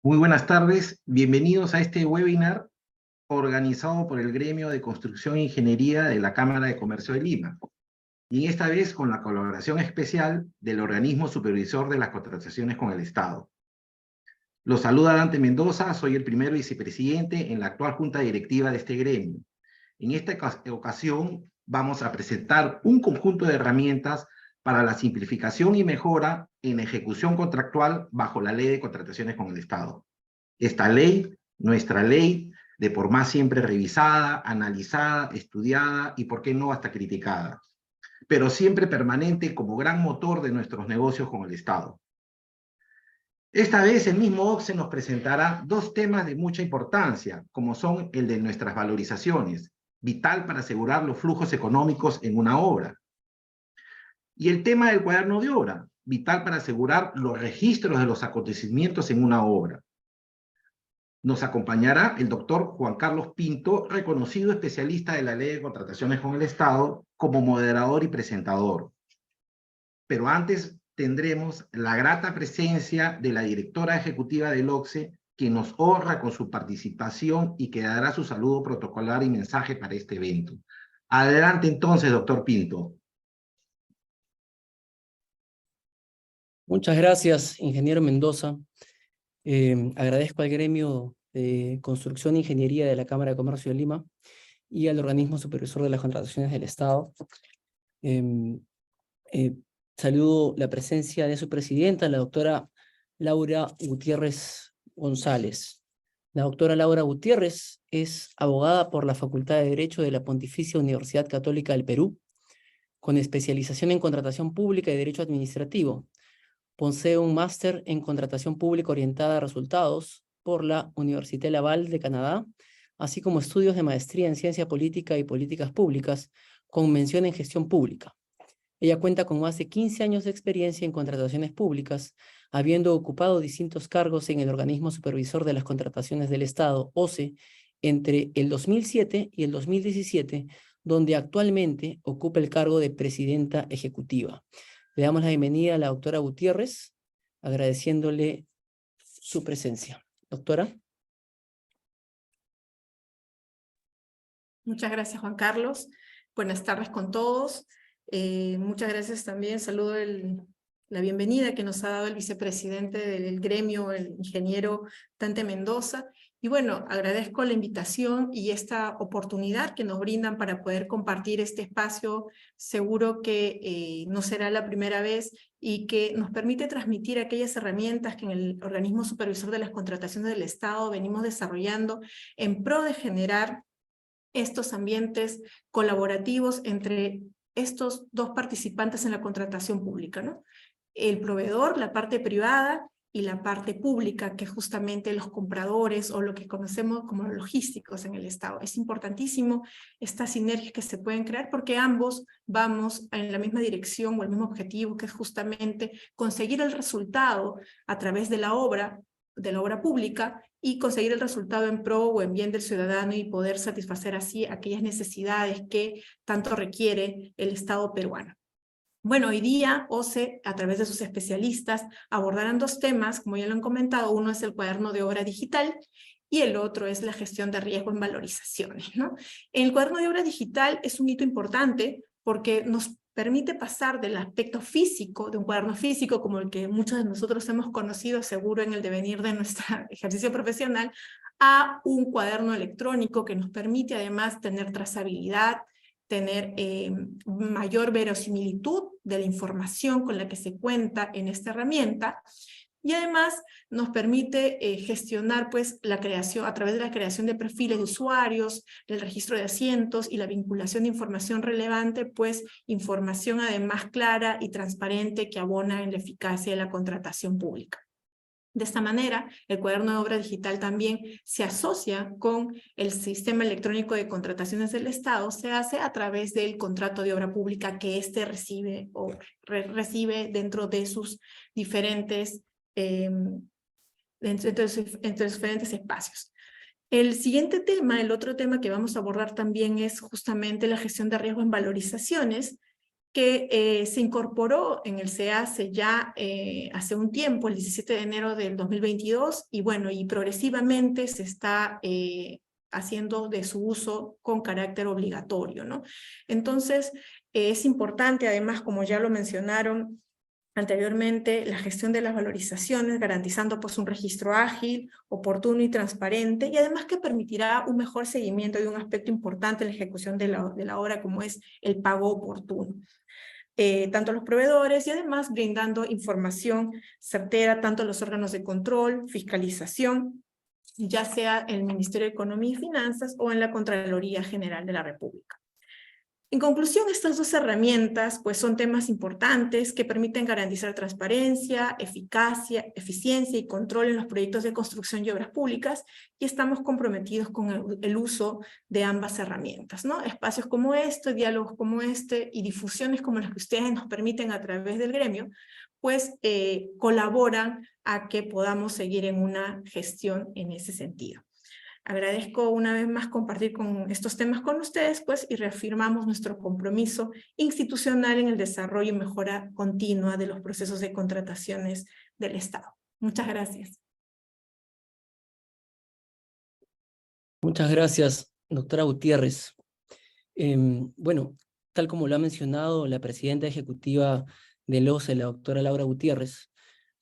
Muy buenas tardes, bienvenidos a este webinar organizado por el Gremio de Construcción e Ingeniería de la Cámara de Comercio de Lima, y esta vez con la colaboración especial del Organismo Supervisor de las Contrataciones con el Estado. Los saluda Dante Mendoza, soy el primer vicepresidente en la actual Junta Directiva de este gremio. En esta ocasión vamos a presentar un conjunto de herramientas para la simplificación y mejora en ejecución contractual bajo la Ley de Contrataciones con el Estado. Esta ley, nuestra ley, de por más siempre revisada, analizada, estudiada y por qué no hasta criticada, pero siempre permanente como gran motor de nuestros negocios con el Estado. Esta vez el mismo OCSE nos presentará dos temas de mucha importancia, como son el de nuestras valorizaciones, vital para asegurar los flujos económicos en una obra, y el tema del cuaderno de obra, vital para asegurar los registros de los acontecimientos en una obra. Nos acompañará el doctor Juan Carlos Pinto, reconocido especialista de la Ley de Contrataciones con el Estado, como moderador y presentador. Pero antes tendremos la grata presencia de la directora ejecutiva del OCSE, que nos honra con su participación y que dará su saludo protocolar y mensaje para este evento. Adelante entonces, doctor Pinto. Muchas gracias, ingeniero Mendoza. Agradezco al Gremio de Construcción e Ingeniería de la Cámara de Comercio de Lima y al Organismo Supervisor de las Contrataciones del Estado. Saludo la presencia de su presidenta, la doctora Laura Gutiérrez González. La doctora Laura Gutiérrez es abogada por la Facultad de Derecho de la Pontificia Universidad Católica del Perú, con especialización en Contratación Pública y Derecho Administrativo. Posee un máster en Contratación Pública orientada a resultados por la Université Laval de Canadá, así como estudios de maestría en Ciencia Política y Políticas Públicas, con mención en Gestión Pública. Ella cuenta con más de 15 años de experiencia en contrataciones públicas, habiendo ocupado distintos cargos en el Organismo Supervisor de las Contrataciones del Estado, OCE, entre el 2007 y el 2017, donde actualmente ocupa el cargo de Presidenta Ejecutiva. Le damos la bienvenida a la doctora Gutiérrez, agradeciéndole su presencia. Doctora. Muchas gracias, Juan Carlos. Buenas tardes con todos. Muchas gracias también. Saludo la bienvenida que nos ha dado el vicepresidente del gremio, el ingeniero Dante Mendoza. Y bueno, agradezco la invitación y esta oportunidad que nos brindan para poder compartir este espacio. Seguro que no será la primera vez y que nos permite transmitir aquellas herramientas que en el Organismo Supervisor de las Contrataciones del Estado venimos desarrollando en pro de generar estos ambientes colaborativos entre estos dos participantes en la contratación pública, ¿no? El proveedor, la parte privada, y la parte pública, que justamente los compradores o lo que conocemos como logísticos en el Estado. Es importantísimo estas sinergias que se pueden crear porque ambos vamos en la misma dirección o el mismo objetivo, que es justamente conseguir el resultado a través de la obra pública y conseguir el resultado en pro o en bien del ciudadano y poder satisfacer así aquellas necesidades que tanto requiere el Estado peruano. Bueno, hoy día OCE, a través de sus especialistas, abordarán dos temas, como ya lo han comentado. Uno es el cuaderno de obra digital y el otro es la gestión de riesgo en valorizaciones, ¿no? El cuaderno de obra digital es un hito importante porque nos permite pasar del aspecto físico, de un cuaderno físico como el que muchos de nosotros hemos conocido seguro en el devenir de nuestro ejercicio profesional, a un cuaderno electrónico que nos permite además tener trazabilidad, tener mayor verosimilitud de la información con la que se cuenta en esta herramienta, y además nos permite gestionar pues, la creación, a través de la creación de perfiles de usuarios, el registro de asientos y la vinculación de información relevante, pues información además clara y transparente que abona en la eficacia de la contratación pública. De esta manera, el cuaderno de obra digital también se asocia con el sistema electrónico de contrataciones del Estado, se hace a través del contrato de obra pública que éste recibe o recibe dentro de sus diferentes, entre sus diferentes espacios. El siguiente tema, el otro tema que vamos a abordar también es justamente la gestión de riesgo en valorizaciones, que se incorporó en el SEACE ya hace un tiempo, el 17 de enero del 2022, y bueno, y progresivamente se está haciendo de su uso con carácter obligatorio, ¿no? Entonces, es importante, además, como ya lo mencionaron anteriormente, la gestión de las valorizaciones, garantizando pues un registro ágil, oportuno y transparente, y además que permitirá un mejor seguimiento de un aspecto importante en la ejecución de la obra, como es el pago oportuno. Tanto a los proveedores y además brindando información certera tanto a los órganos de control, fiscalización, ya sea el Ministerio de Economía y Finanzas o en la Contraloría General de la República. En conclusión, estas dos herramientas pues, son temas importantes que permiten garantizar transparencia, eficacia, eficiencia y control en los proyectos de construcción y obras públicas, y estamos comprometidos con el uso de ambas herramientas, ¿no? Espacios como este, diálogos como este y difusiones como las que ustedes nos permiten a través del gremio, pues colaboran a que podamos seguir en una gestión en ese sentido. Agradezco una vez más compartir con estos temas con ustedes, pues, y reafirmamos nuestro compromiso institucional en el desarrollo y mejora continua de los procesos de contrataciones del Estado. Muchas gracias. Muchas gracias, doctora Gutiérrez. Bueno, tal como lo ha mencionado la presidenta ejecutiva del OCE, la doctora Laura Gutiérrez,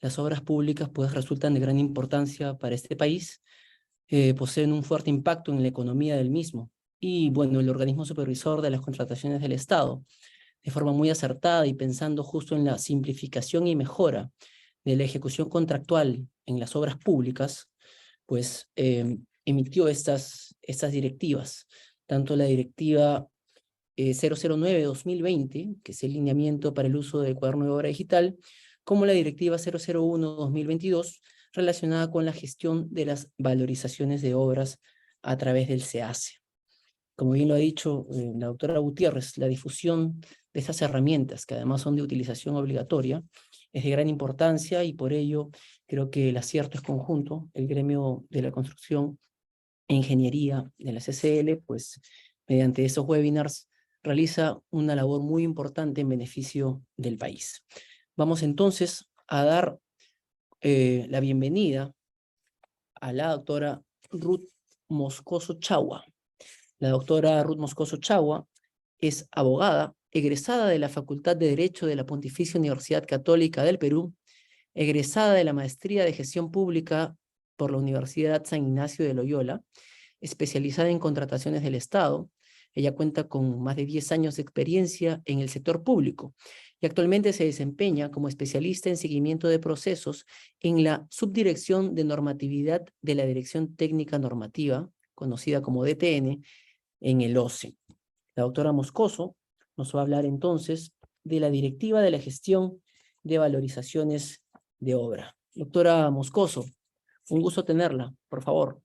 las obras públicas pues resultan de gran importancia para este país, poseen un fuerte impacto en la economía del mismo. Y bueno, el organismo supervisor de las contrataciones del Estado, de forma muy acertada y pensando justo en la simplificación y mejora de la ejecución contractual en las obras públicas, pues emitió estas directivas, tanto la directiva 009-2020, que es el lineamiento para el uso del cuaderno de obra digital, como la directiva 001-2022, relacionada con la gestión de las valorizaciones de obras a través del SEACE. Como bien lo ha dicho la doctora Gutiérrez, la difusión de estas herramientas, que además son de utilización obligatoria, es de gran importancia y por ello creo que el acierto es conjunto. El gremio de la construcción e ingeniería de la CCL, pues mediante esos webinars, realiza una labor muy importante en beneficio del país. Vamos entonces a dar la bienvenida a la doctora Ruth Moscoso Chagua. La doctora Ruth Moscoso Chagua es abogada, egresada de la Facultad de Derecho de la Pontificia Universidad Católica del Perú, egresada de la Maestría de Gestión Pública por la Universidad San Ignacio de Loyola, especializada en contrataciones del Estado. Ella cuenta con más de 10 años de experiencia en el sector público y actualmente se desempeña como especialista en seguimiento de procesos en la Subdirección de Normatividad de la Dirección Técnica Normativa, conocida como DTN, en el OCE. La doctora Moscoso nos va a hablar entonces de la Directiva de la Gestión de Valorizaciones de Obra. Doctora Moscoso, un gusto tenerla, por favor.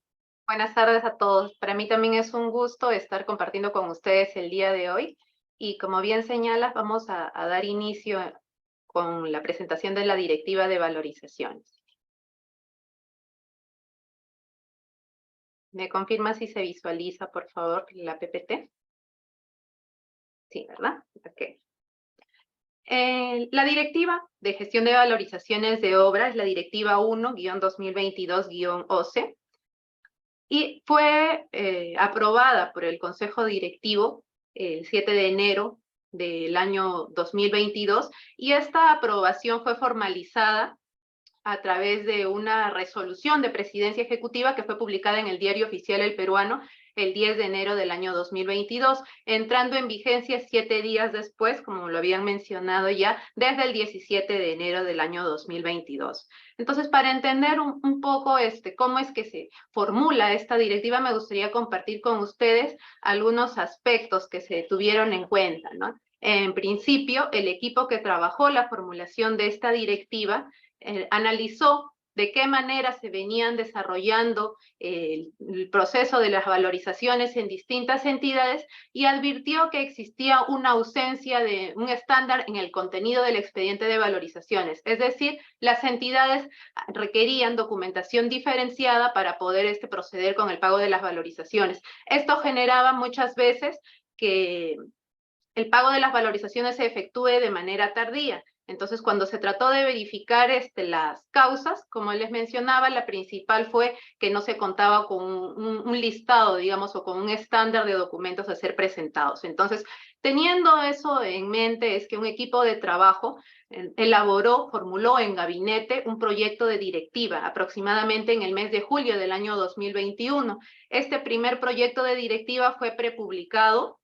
Buenas tardes a todos. Para mí también es un gusto estar compartiendo con ustedes el día de hoy. Y como bien señalas, vamos a dar inicio con la presentación de la Directiva de Valorizaciones. ¿Me confirma si se visualiza, por favor, la PPT? Sí, ¿verdad? Ok. La Directiva de Gestión de Valorizaciones de Obra es la Directiva 1-2022-OCE y fue aprobada por el Consejo Directivo el 7 de enero del año 2022 y esta aprobación fue formalizada a través de una resolución de presidencia ejecutiva que fue publicada en el Diario Oficial El Peruano el 10 de enero del año 2022, entrando en vigencia 7 días después, como lo habían mencionado ya, desde el 17 de enero del año 2022. Entonces, para entender un poco cómo es que se formula esta directiva, me gustaría compartir con ustedes algunos aspectos que se tuvieron en cuenta, ¿no? En principio, el equipo que trabajó la formulación de esta directiva analizó de qué manera se venían desarrollando el proceso de las valorizaciones en distintas entidades y advirtió que existía una ausencia de un estándar en el contenido del expediente de valorizaciones. Es decir, las entidades requerían documentación diferenciada para poder proceder con el pago de las valorizaciones. Esto generaba muchas veces que el pago de las valorizaciones se efectúe de manera tardía. Entonces, cuando se trató de verificar las causas, como les mencionaba, la principal fue que no se contaba con un listado, digamos, o con un estándar de documentos a ser presentados. Entonces, teniendo eso en mente, es que un equipo de trabajo formuló en gabinete un proyecto de directiva, aproximadamente en el mes de julio del año 2021. Este primer proyecto de directiva fue prepublicado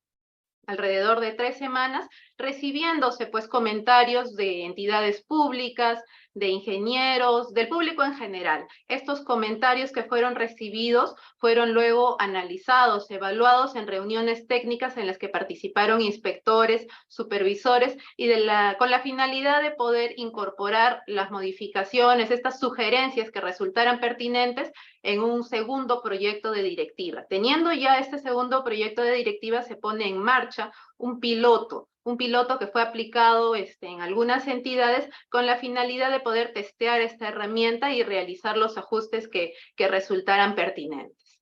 alrededor de 3 semanas, recibiéndose pues comentarios de entidades públicas, de ingenieros, del público en general. Estos comentarios que fueron recibidos fueron luego analizados, evaluados en reuniones técnicas en las que participaron inspectores, supervisores, y con la finalidad de poder incorporar las modificaciones, estas sugerencias que resultaran pertinentes en un segundo proyecto de directiva. Teniendo ya este segundo proyecto de directiva, se pone en marcha un piloto que fue aplicado en algunas entidades con la finalidad de poder testear esta herramienta y realizar los ajustes que resultaran pertinentes.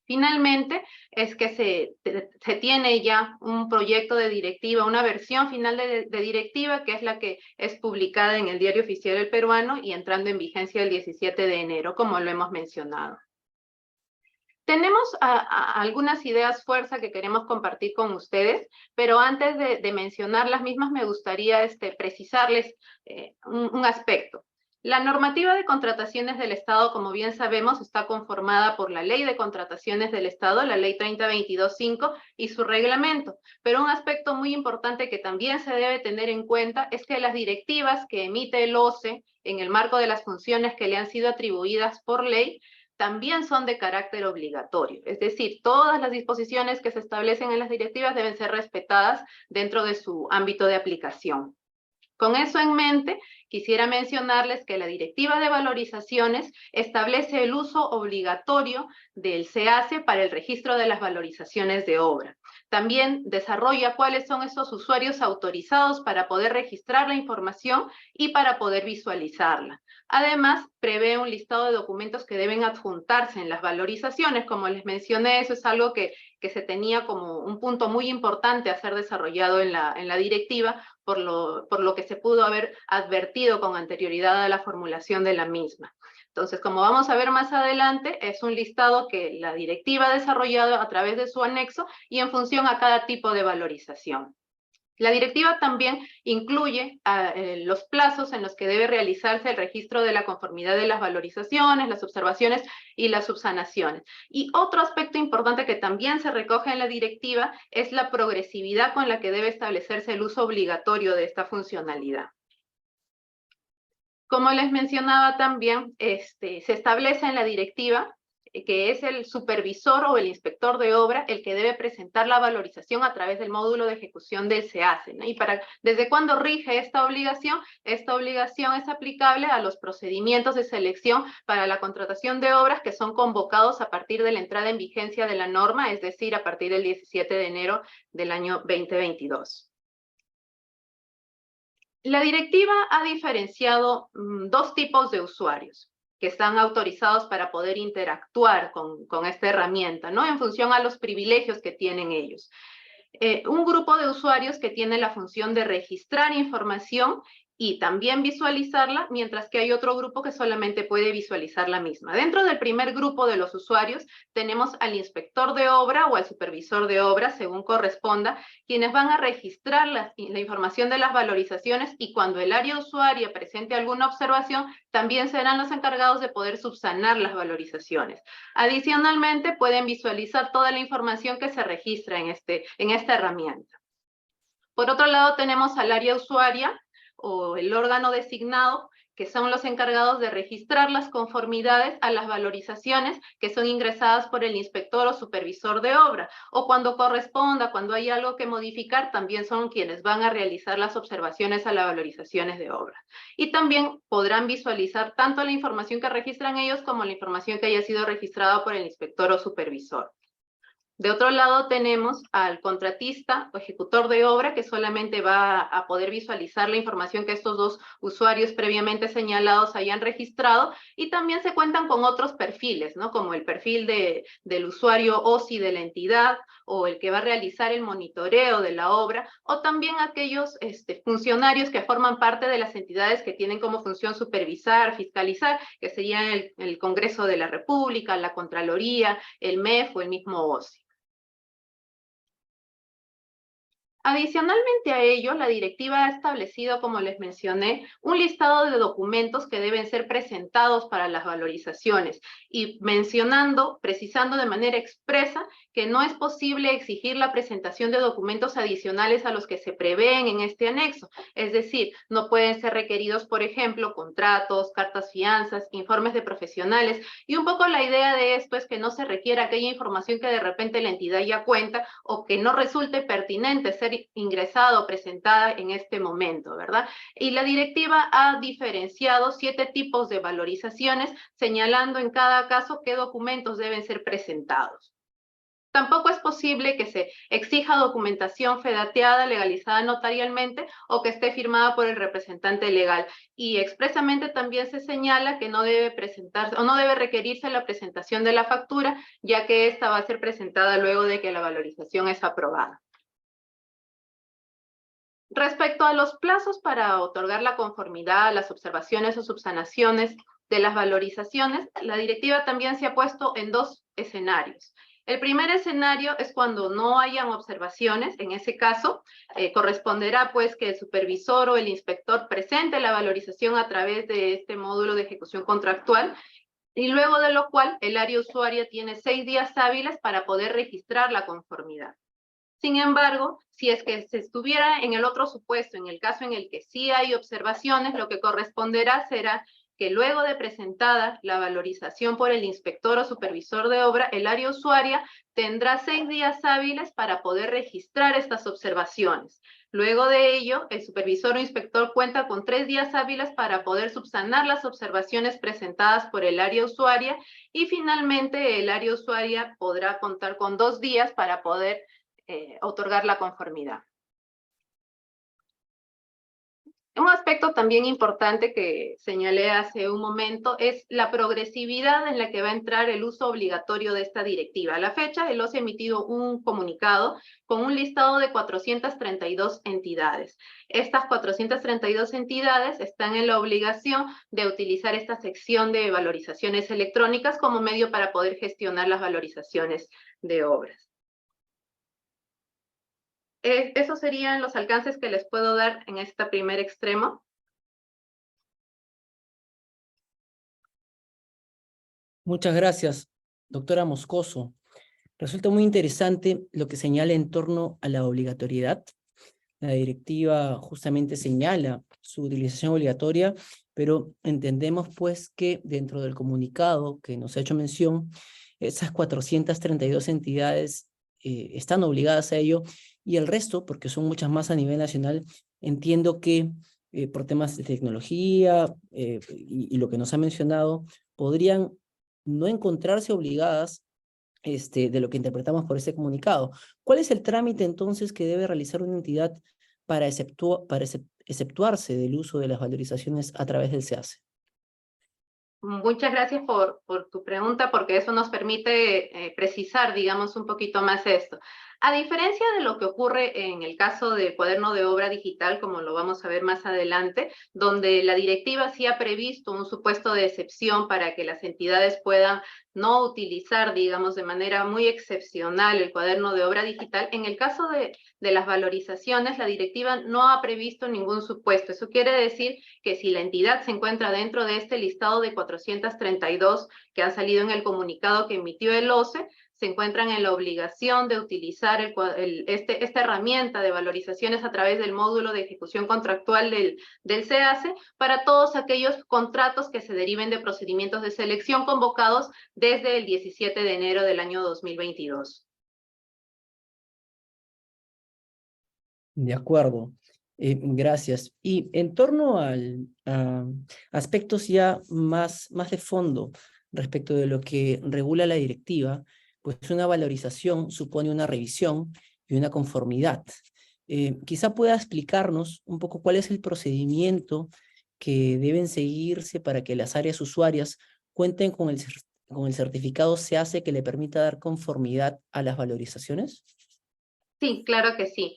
Finalmente, es que se tiene ya un proyecto de directiva, una versión final de directiva, que es la que es publicada en el Diario Oficial del Peruano y entrando en vigencia el 17 de enero, como lo hemos mencionado. Tenemos algunas ideas fuerza que queremos compartir con ustedes, pero antes de mencionar las mismas, me gustaría precisarles un aspecto. La normativa de contrataciones del Estado, como bien sabemos, está conformada por la Ley de Contrataciones del Estado, la Ley 3022-5 y su reglamento. Pero un aspecto muy importante que también se debe tener en cuenta es que las directivas que emite el OCE en el marco de las funciones que le han sido atribuidas por ley, también son de carácter obligatorio. Es decir, todas las disposiciones que se establecen en las directivas deben ser respetadas dentro de su ámbito de aplicación. Con eso en mente, quisiera mencionarles que la Directiva de Valorizaciones establece el uso obligatorio del SEACE para el registro de las valorizaciones de obra. También desarrolla cuáles son esos usuarios autorizados para poder registrar la información y para poder visualizarla. Además, prevé un listado de documentos que deben adjuntarse en las valorizaciones. Como les mencioné, eso es algo que se tenía como un punto muy importante a ser desarrollado en la directiva, por lo que se pudo haber advertido con anterioridad a la formulación de la misma. Entonces, como vamos a ver más adelante, es un listado que la directiva ha desarrollado a través de su anexo y en función a cada tipo de valorización. La directiva también incluye los plazos en los que debe realizarse el registro de la conformidad de las valorizaciones, las observaciones y las subsanaciones. Y otro aspecto importante que también se recoge en la directiva es la progresividad con la que debe establecerse el uso obligatorio de esta funcionalidad. Como les mencionaba también, se establece en la directiva que es el supervisor o el inspector de obra el que debe presentar la valorización a través del módulo de ejecución del SEACE, ¿no? Y ¿desde cuándo rige esta obligación? Esta obligación es aplicable a los procedimientos de selección para la contratación de obras que son convocados a partir de la entrada en vigencia de la norma, es decir, a partir del 17 de enero del año 2022. La directiva ha diferenciado dos tipos de usuarios que están autorizados para poder interactuar con esta herramienta, ¿no? En función a los privilegios que tienen ellos. Un grupo de usuarios que tiene la función de registrar información y también visualizarla, mientras que hay otro grupo que solamente puede visualizar la misma. Dentro del primer grupo de los usuarios tenemos al inspector de obra o al supervisor de obra, según corresponda, quienes van a registrar la información de las valorizaciones, y cuando el área usuaria presente alguna observación, también serán los encargados de poder subsanar las valorizaciones. Adicionalmente, pueden visualizar toda la información que se registra en esta herramienta. Por otro lado, tenemos al área usuaria, o el órgano designado, que son los encargados de registrar las conformidades a las valorizaciones que son ingresadas por el inspector o supervisor de obra, o cuando corresponda, cuando hay algo que modificar, también son quienes van a realizar las observaciones a las valorizaciones de obra. Y también podrán visualizar tanto la información que registran ellos como la información que haya sido registrada por el inspector o supervisor. De otro lado tenemos al contratista o ejecutor de obra que solamente va a poder visualizar la información que estos dos usuarios previamente señalados hayan registrado, y también se cuentan con otros perfiles, ¿no? Como el perfil del usuario OSI de la entidad, o el que va a realizar el monitoreo de la obra, o también aquellos funcionarios que forman parte de las entidades que tienen como función supervisar, fiscalizar, que serían el Congreso de la República, la Contraloría, el MEF o el mismo OSI. Adicionalmente a ello, la directiva ha establecido, como les mencioné, un listado de documentos que deben ser presentados para las valorizaciones, y precisando de manera expresa que no es posible exigir la presentación de documentos adicionales a los que se prevén en este anexo. Es decir, no pueden ser requeridos, por ejemplo, contratos, cartas fianzas, informes de profesionales, y un poco la idea de esto es que no se requiera aquella información que de repente la entidad ya cuenta o que no resulte pertinente ser ingresada o presentada en este momento, ¿verdad? Y la directiva ha diferenciado 7 tipos de valorizaciones, señalando en cada caso qué documentos deben ser presentados. Tampoco es posible que se exija documentación fedateada, legalizada notarialmente, o que esté firmada por el representante legal. Y expresamente también se señala que no debe presentarse o no debe requerirse la presentación de la factura, ya que esta va a ser presentada luego de que la valorización es aprobada. Respecto a los plazos para otorgar la conformidad, las observaciones o subsanaciones de las valorizaciones, la directiva también se ha puesto en 2 escenarios. El primer escenario es cuando no hayan observaciones. En ese caso, corresponderá pues que el supervisor o el inspector presente la valorización a través de este módulo de ejecución contractual, y luego de lo cual el área usuaria tiene 6 días hábiles para poder registrar la conformidad. Sin embargo, si es que se estuviera en el otro supuesto, en el caso en el que sí hay observaciones, lo que corresponderá será que luego de presentada la valorización por el inspector o supervisor de obra, el área usuaria tendrá 6 días hábiles para poder registrar estas observaciones. Luego de ello, el supervisor o inspector cuenta con 3 días hábiles para poder subsanar las observaciones presentadas por el área usuaria, y finalmente el área usuaria podrá contar con 2 días para poder otorgar la conformidad. Un aspecto también importante que señalé hace un momento es la progresividad en la que va a entrar el uso obligatorio de esta directiva. A la fecha, el OSI ha emitido un comunicado con un listado de 432 entidades. Estas 432 entidades están en la obligación de utilizar esta sección de valorizaciones electrónicas como medio para poder gestionar las valorizaciones de obras. Esos serían los alcances que les puedo dar en este primer extremo. Muchas gracias, doctora Moscoso. Resulta muy interesante lo que señala en torno a la obligatoriedad. La directiva justamente señala su utilización obligatoria, pero entendemos pues que dentro del comunicado que nos ha hecho mención, esas 432 entidades están obligadas a ello, y el resto, porque son muchas más a nivel nacional, entiendo que por temas de tecnología y lo que nos ha mencionado, podrían no encontrarse obligadas de lo que interpretamos por ese comunicado. ¿Cuál es el trámite entonces que debe realizar una entidad para exceptuarse del uso de las valorizaciones a través del SEACE? Muchas gracias por tu pregunta, porque eso nos permite precisar, digamos, un poquito más esto. A diferencia de lo que ocurre en el caso del cuaderno de obra digital, como lo vamos a ver más adelante, donde la directiva sí ha previsto un supuesto de excepción para que las entidades puedan no utilizar, digamos, de manera muy excepcional el cuaderno de obra digital, en el caso de las valorizaciones, la directiva no ha previsto ningún supuesto. Eso quiere decir que si la entidad se encuentra dentro de este listado de 432 que han salido en el comunicado que emitió el OCE, se encuentran en la obligación de utilizar esta herramienta de valorizaciones a través del módulo de ejecución contractual del SEACE para todos aquellos contratos que se deriven de procedimientos de selección convocados desde el 17 de enero del año 2022. De acuerdo, gracias. Y en torno a aspectos ya más de fondo respecto de lo que regula la directiva, pues una valorización supone una revisión y una conformidad. Quizá pueda explicarnos un poco cuál es el procedimiento que deben seguirse para que las áreas usuarias cuenten con el certificado SEACE que le permita dar conformidad a las valorizaciones. Sí, claro que sí.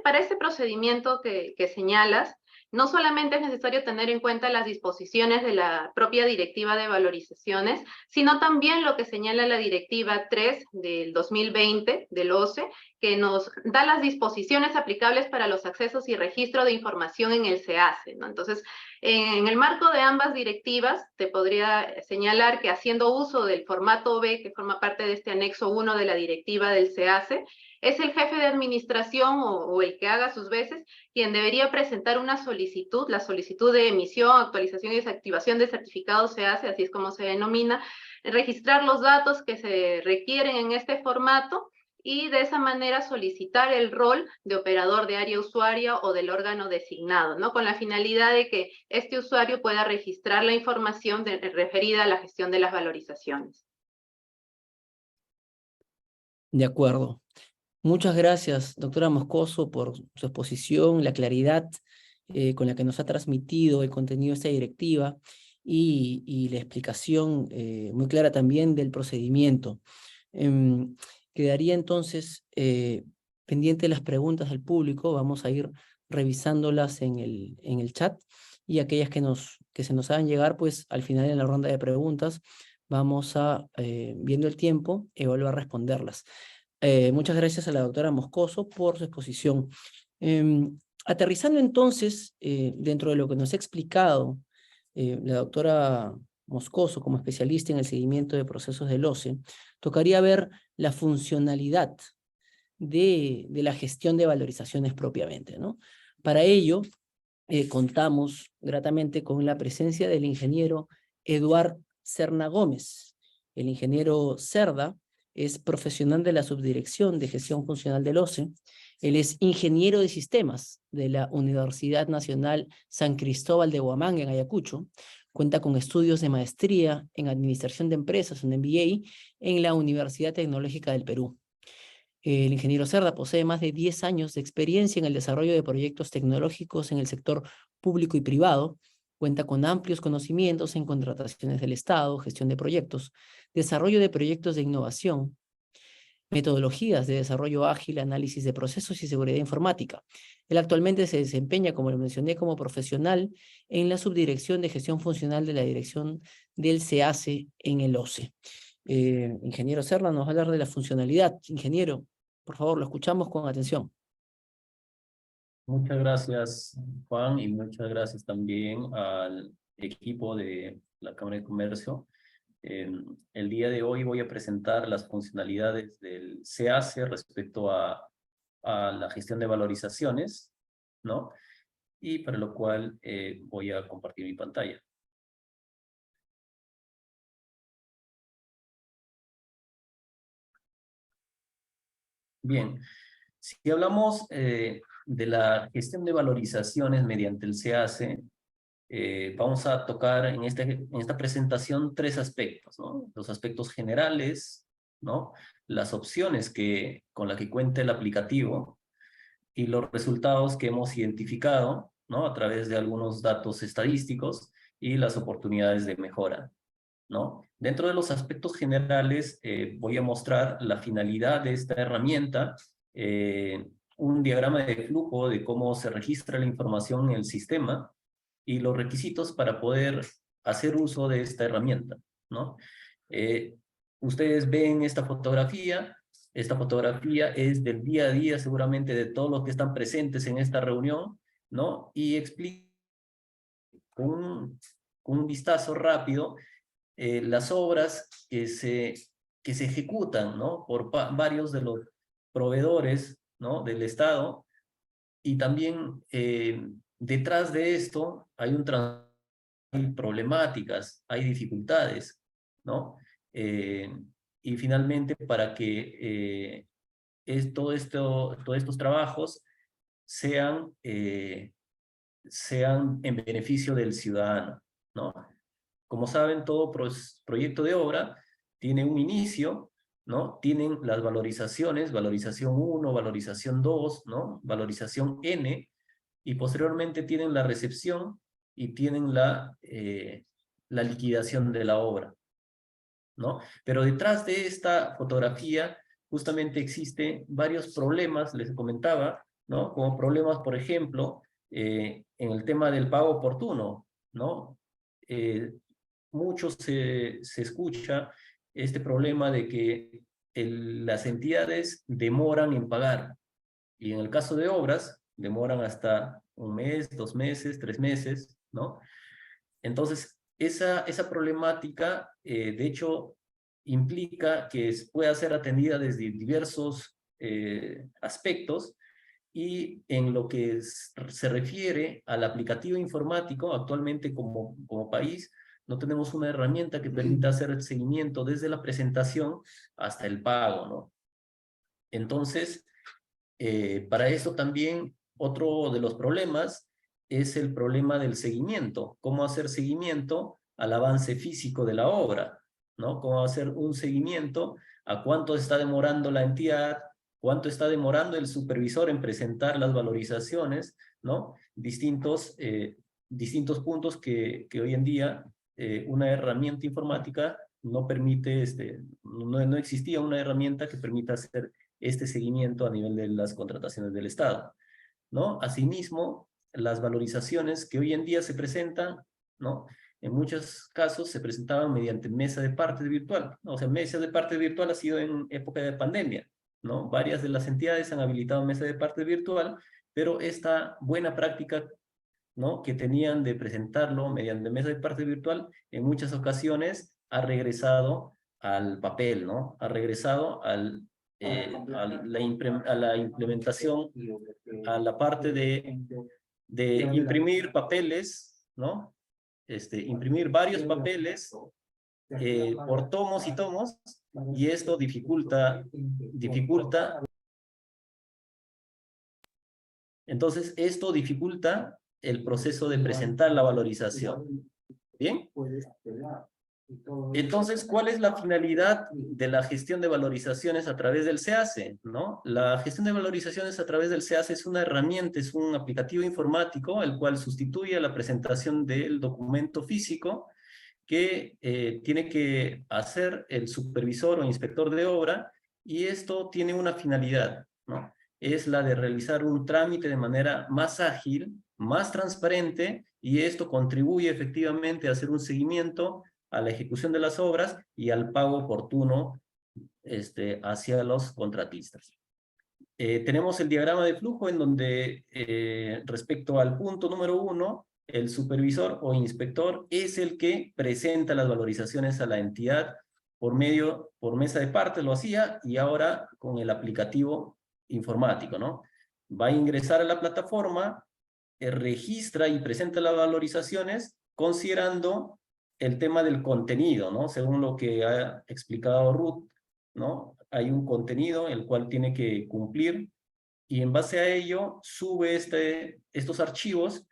Para este procedimiento que señalas, no solamente es necesario tener en cuenta las disposiciones de la propia Directiva de Valorizaciones, sino también lo que señala la Directiva 3 del 2020 del OCE, que nos da las disposiciones aplicables para los accesos y registro de información en el SEACE, ¿no? Entonces, en el marco de ambas directivas, te podría señalar que haciendo uso del formato B, que forma parte de este anexo 1 de la Directiva del SEACE, es el jefe de administración o el que haga sus veces quien debería presentar una solicitud, la solicitud de emisión, actualización y desactivación de certificados SEACE, así es como se denomina, registrar los datos que se requieren en este formato y de esa manera solicitar el rol de operador de área usuaria o del órgano designado, ¿no? Con la finalidad de que este usuario pueda registrar la información referida a la gestión de las valorizaciones. De acuerdo. Muchas gracias, doctora Moscoso, por su exposición, la claridad con la que nos ha transmitido el contenido de esta directiva y la explicación muy clara también del procedimiento. Quedaría entonces pendiente las preguntas del público. Vamos a ir revisándolas en el chat y aquellas que se nos hagan llegar, pues al final de la ronda de preguntas vamos a, viendo el tiempo, evaluar responderlas. Muchas gracias a la doctora Moscoso por su exposición. Aterrizando entonces, dentro de lo que nos ha explicado la doctora Moscoso como especialista en el seguimiento de procesos del OCE, tocaría ver la funcionalidad de la gestión de valorizaciones propiamente, ¿no? Para ello, contamos gratamente con la presencia del ingeniero Eduard Serna Gómez. El ingeniero Cerda es profesional de la Subdirección de Gestión Funcional del OCE. Él es ingeniero de sistemas de la Universidad Nacional San Cristóbal de Huamanga en Ayacucho. Cuenta con estudios de maestría en Administración de Empresas, un MBA, en la Universidad Tecnológica del Perú. El ingeniero Cerda posee más de 10 años de experiencia en el desarrollo de proyectos tecnológicos en el sector público y privado. Cuenta con amplios conocimientos en contrataciones del Estado, gestión de proyectos, desarrollo de proyectos de innovación, metodologías de desarrollo ágil, análisis de procesos y seguridad informática. Él actualmente se desempeña, como lo mencioné, como profesional en la Subdirección de Gestión Funcional de la Dirección del SEACE en el OCE. Ingeniero Serna nos va a hablar de la funcionalidad. Ingeniero, por favor, lo escuchamos con atención. Muchas gracias, Juan, y muchas gracias también al equipo de la Cámara de Comercio. El día de hoy voy a presentar las funcionalidades del SEACE respecto a la gestión de valorizaciones, ¿no? Y para lo cual voy a compartir mi pantalla. Bien, si hablamos de la gestión de valorizaciones mediante el SEACE, vamos a tocar en esta presentación tres aspectos, ¿no? Los aspectos generales, ¿no? Las opciones con las que cuenta el aplicativo y los resultados que hemos identificado, ¿no? A través de algunos datos estadísticos y las oportunidades de mejora, ¿no? Dentro de los aspectos generales voy a mostrar la finalidad de esta herramienta, un diagrama de flujo de cómo se registra la información en el sistema y los requisitos para poder hacer uso de esta herramienta, ¿no? Ustedes ven esta fotografía es del día a día seguramente de todos los que están presentes en esta reunión, ¿no? Y explica con un vistazo rápido las obras que se ejecutan, ¿no? Por varios de los proveedores, ¿no? Del Estado, y también detrás de esto hay hay problemáticas, hay dificultades, ¿no? Y finalmente, para que todos estos trabajos sean en beneficio del ciudadano, ¿no? Como saben, todo proyecto de obra tiene un inicio, ¿no? Tienen las valorizaciones, valorización 1, valorización 2, ¿no? Valorización N, y posteriormente tienen la recepción y tienen la liquidación de la obra, ¿no? Pero detrás de esta fotografía justamente existen varios problemas, les comentaba, ¿no? Como problemas, por ejemplo, en el tema del pago oportuno, ¿no? Mucho se escucha este problema de que las entidades demoran en pagar, y en el caso de obras, demoran hasta 1 mes, 2 meses, 3 meses, ¿no? Entonces, esa problemática, de hecho, implica que pueda ser atendida desde diversos aspectos, y en lo que se refiere al aplicativo informático, actualmente como país, no tenemos una herramienta que permita hacer el seguimiento desde la presentación hasta el pago, ¿no? Entonces, para eso también otro de los problemas es el problema del seguimiento. ¿Cómo hacer seguimiento al avance físico de la obra? ¿No? ¿Cómo hacer un seguimiento a cuánto está demorando la entidad, cuánto está demorando el supervisor en presentar las valorizaciones, ¿no? Distintos puntos que hoy en día una herramienta informática no permite, no existía una herramienta que permita hacer este seguimiento a nivel de las contrataciones del Estado, ¿no? Asimismo, las valorizaciones que hoy en día se presentan, ¿no? En muchos casos se presentaban mediante mesa de partes virtual, ¿no? O sea, mesa de partes virtual ha sido en época de pandemia, ¿no? Varias de las entidades han habilitado mesa de partes virtual, pero esta buena práctica, ¿no? que tenían de presentarlo mediante mesa de partes virtual, en muchas ocasiones ha regresado al papel, ¿no? Ha regresado a la implementación, a la parte de imprimir papeles, ¿no? Imprimir varios papeles por tomos y tomos, y esto dificulta. Entonces, esto dificulta el proceso de presentar la valorización. ¿Bien? Entonces, ¿cuál es la finalidad de la gestión de valorizaciones a través del SEACE? ¿No? La gestión de valorizaciones a través del SEACE es una herramienta, es un aplicativo informático, el cual sustituye a la presentación del documento físico que tiene que hacer el supervisor o inspector de obra, y esto tiene una finalidad, ¿no? Es la de realizar un trámite de manera más ágil, más transparente, y esto contribuye efectivamente a hacer un seguimiento a la ejecución de las obras y al pago oportuno hacia los contratistas. Tenemos el diagrama de flujo en donde respecto al punto número 1, el supervisor o inspector es el que presenta las valorizaciones a la entidad por mesa de partes, lo hacía, y ahora con el aplicativo informático, ¿no? Va a ingresar a la plataforma, registra y presenta las valorizaciones considerando el tema del contenido, ¿no? Según lo que ha explicado Ruth, ¿no? Hay un contenido el cual tiene que cumplir, y en base a ello sube estos archivos,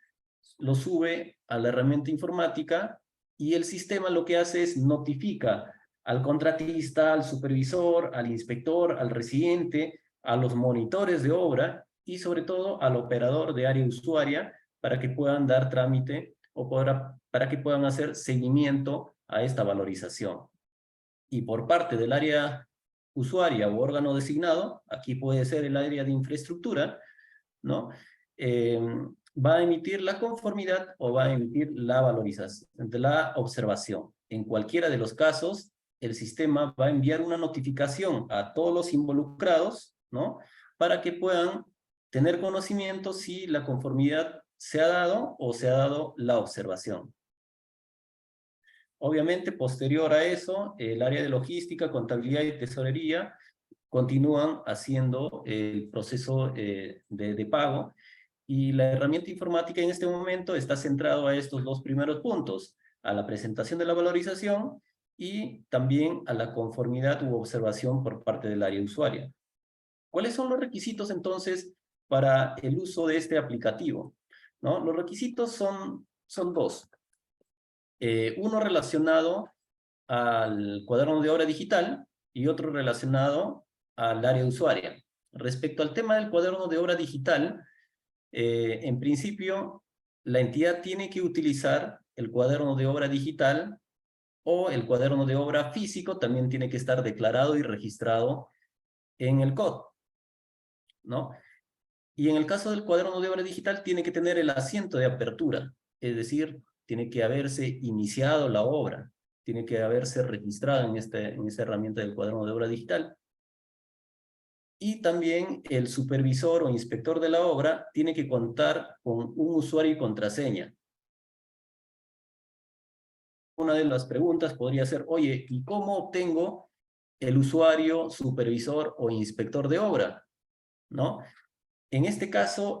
los sube a la herramienta informática, y el sistema lo que hace es notifica al contratista, al supervisor, al inspector, al residente, a los monitores de obra y sobre todo al operador de área usuaria, para que puedan dar trámite o para que puedan hacer seguimiento a esta valorización. Y por parte del área usuaria o órgano designado, aquí puede ser el área de infraestructura, ¿no? Va a emitir la conformidad o va a emitir la valorización, la observación. En cualquiera de los casos, el sistema va a enviar una notificación a todos los involucrados, ¿no? Para que puedan tener conocimiento si la conformidad se ha dado o se ha dado la observación. Obviamente, posterior a eso, el área de logística, contabilidad y tesorería continúan haciendo el proceso de pago, y la herramienta informática en este momento está centrado a estos dos primeros puntos, a la presentación de la valorización y también a la conformidad u observación por parte del área usuaria. ¿Cuáles son los requisitos entonces para el uso de este aplicativo? ¿No? Los requisitos son dos. Uno relacionado al cuaderno de obra digital y otro relacionado al área usuaria. Respecto al tema del cuaderno de obra digital, en principio, la entidad tiene que utilizar el cuaderno de obra digital o el cuaderno de obra físico, también tiene que estar declarado y registrado en el COD, ¿no? Y en el caso del cuaderno de obra digital, tiene que tener el asiento de apertura, es decir, tiene que haberse iniciado la obra, tiene que haberse registrado en esta herramienta del cuaderno de obra digital. Y también el supervisor o inspector de la obra tiene que contar con un usuario y contraseña. Una de las preguntas podría ser, oye, ¿y cómo obtengo el usuario, supervisor o inspector de obra? ¿No? En este caso,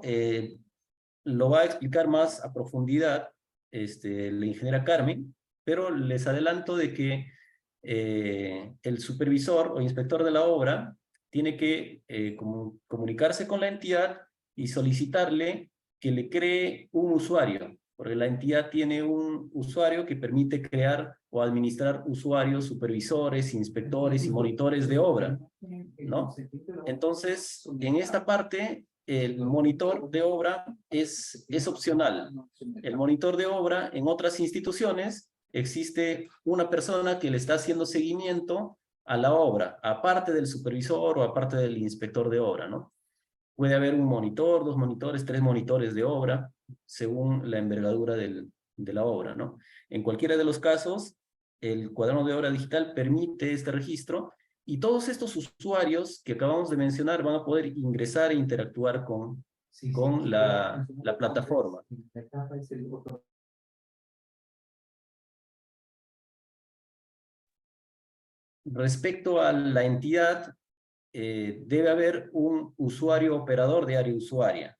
lo va a explicar más a profundidad la ingeniera Carmen, pero les adelanto de que el supervisor o inspector de la obra tiene que comunicarse con la entidad y solicitarle que le cree un usuario, porque la entidad tiene un usuario que permite crear o administrar usuarios, supervisores, inspectores y monitores de obra, ¿no? Entonces, en esta parte, el monitor de obra es opcional. El monitor de obra en otras instituciones existe una persona que le está haciendo seguimiento a la obra, aparte del supervisor o aparte del inspector de obra, ¿no? Puede haber un monitor, 2 monitores, 3 monitores de obra, según la envergadura de la obra, ¿no? En cualquiera de los casos, el cuaderno de obra digital permite este registro y todos estos usuarios que acabamos de mencionar van a poder ingresar e interactuar con la plataforma. Respecto a la entidad, debe haber un usuario operador de área usuaria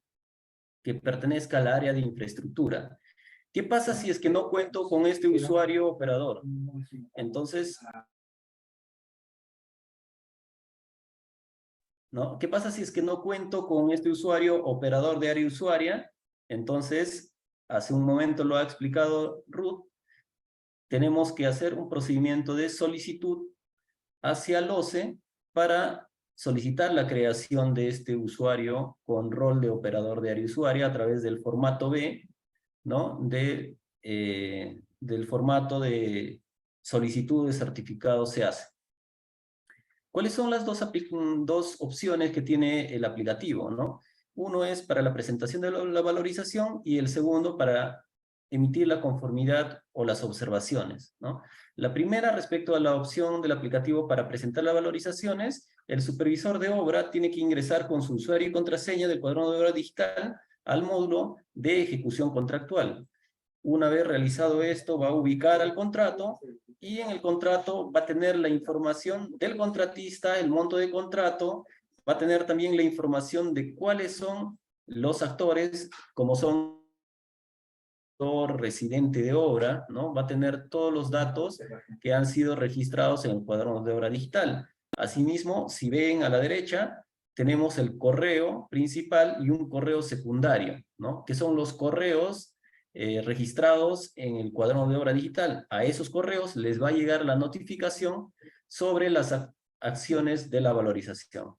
que pertenezca al área de infraestructura. ¿Qué pasa si es que no cuento con este usuario operador? Entonces, ¿no? ¿Qué pasa si es que no cuento con este usuario operador de área usuaria? Entonces, hace un momento lo ha explicado Ruth, tenemos que hacer un procedimiento de solicitud hacia el OCE para solicitar la creación de este usuario con rol de operador de área usuaria a través del formato B, ¿no? Del formato de solicitud de certificado se hace. ¿Cuáles son las dos opciones que tiene el aplicativo, ¿no? Uno es para la presentación de la valorización y el segundo para emitir la conformidad o las observaciones, ¿no? La primera, respecto a la opción del aplicativo para presentar las valorizaciones, el supervisor de obra tiene que ingresar con su usuario y contraseña del cuaderno de obra digital al módulo de ejecución contractual. Una vez realizado esto, va a ubicar al contrato y en el contrato va a tener la información del contratista, el monto de contrato, va a tener también la información de cuáles son los actores, como son residente de obra, ¿no? Va a tener todos los datos que han sido registrados en el cuaderno de obra digital. Asimismo, si ven a la derecha, tenemos el correo principal y un correo secundario, ¿no? Que son los correos registrados en el cuaderno de obra digital. A esos correos les va a llegar la notificación sobre las acciones de la valorización.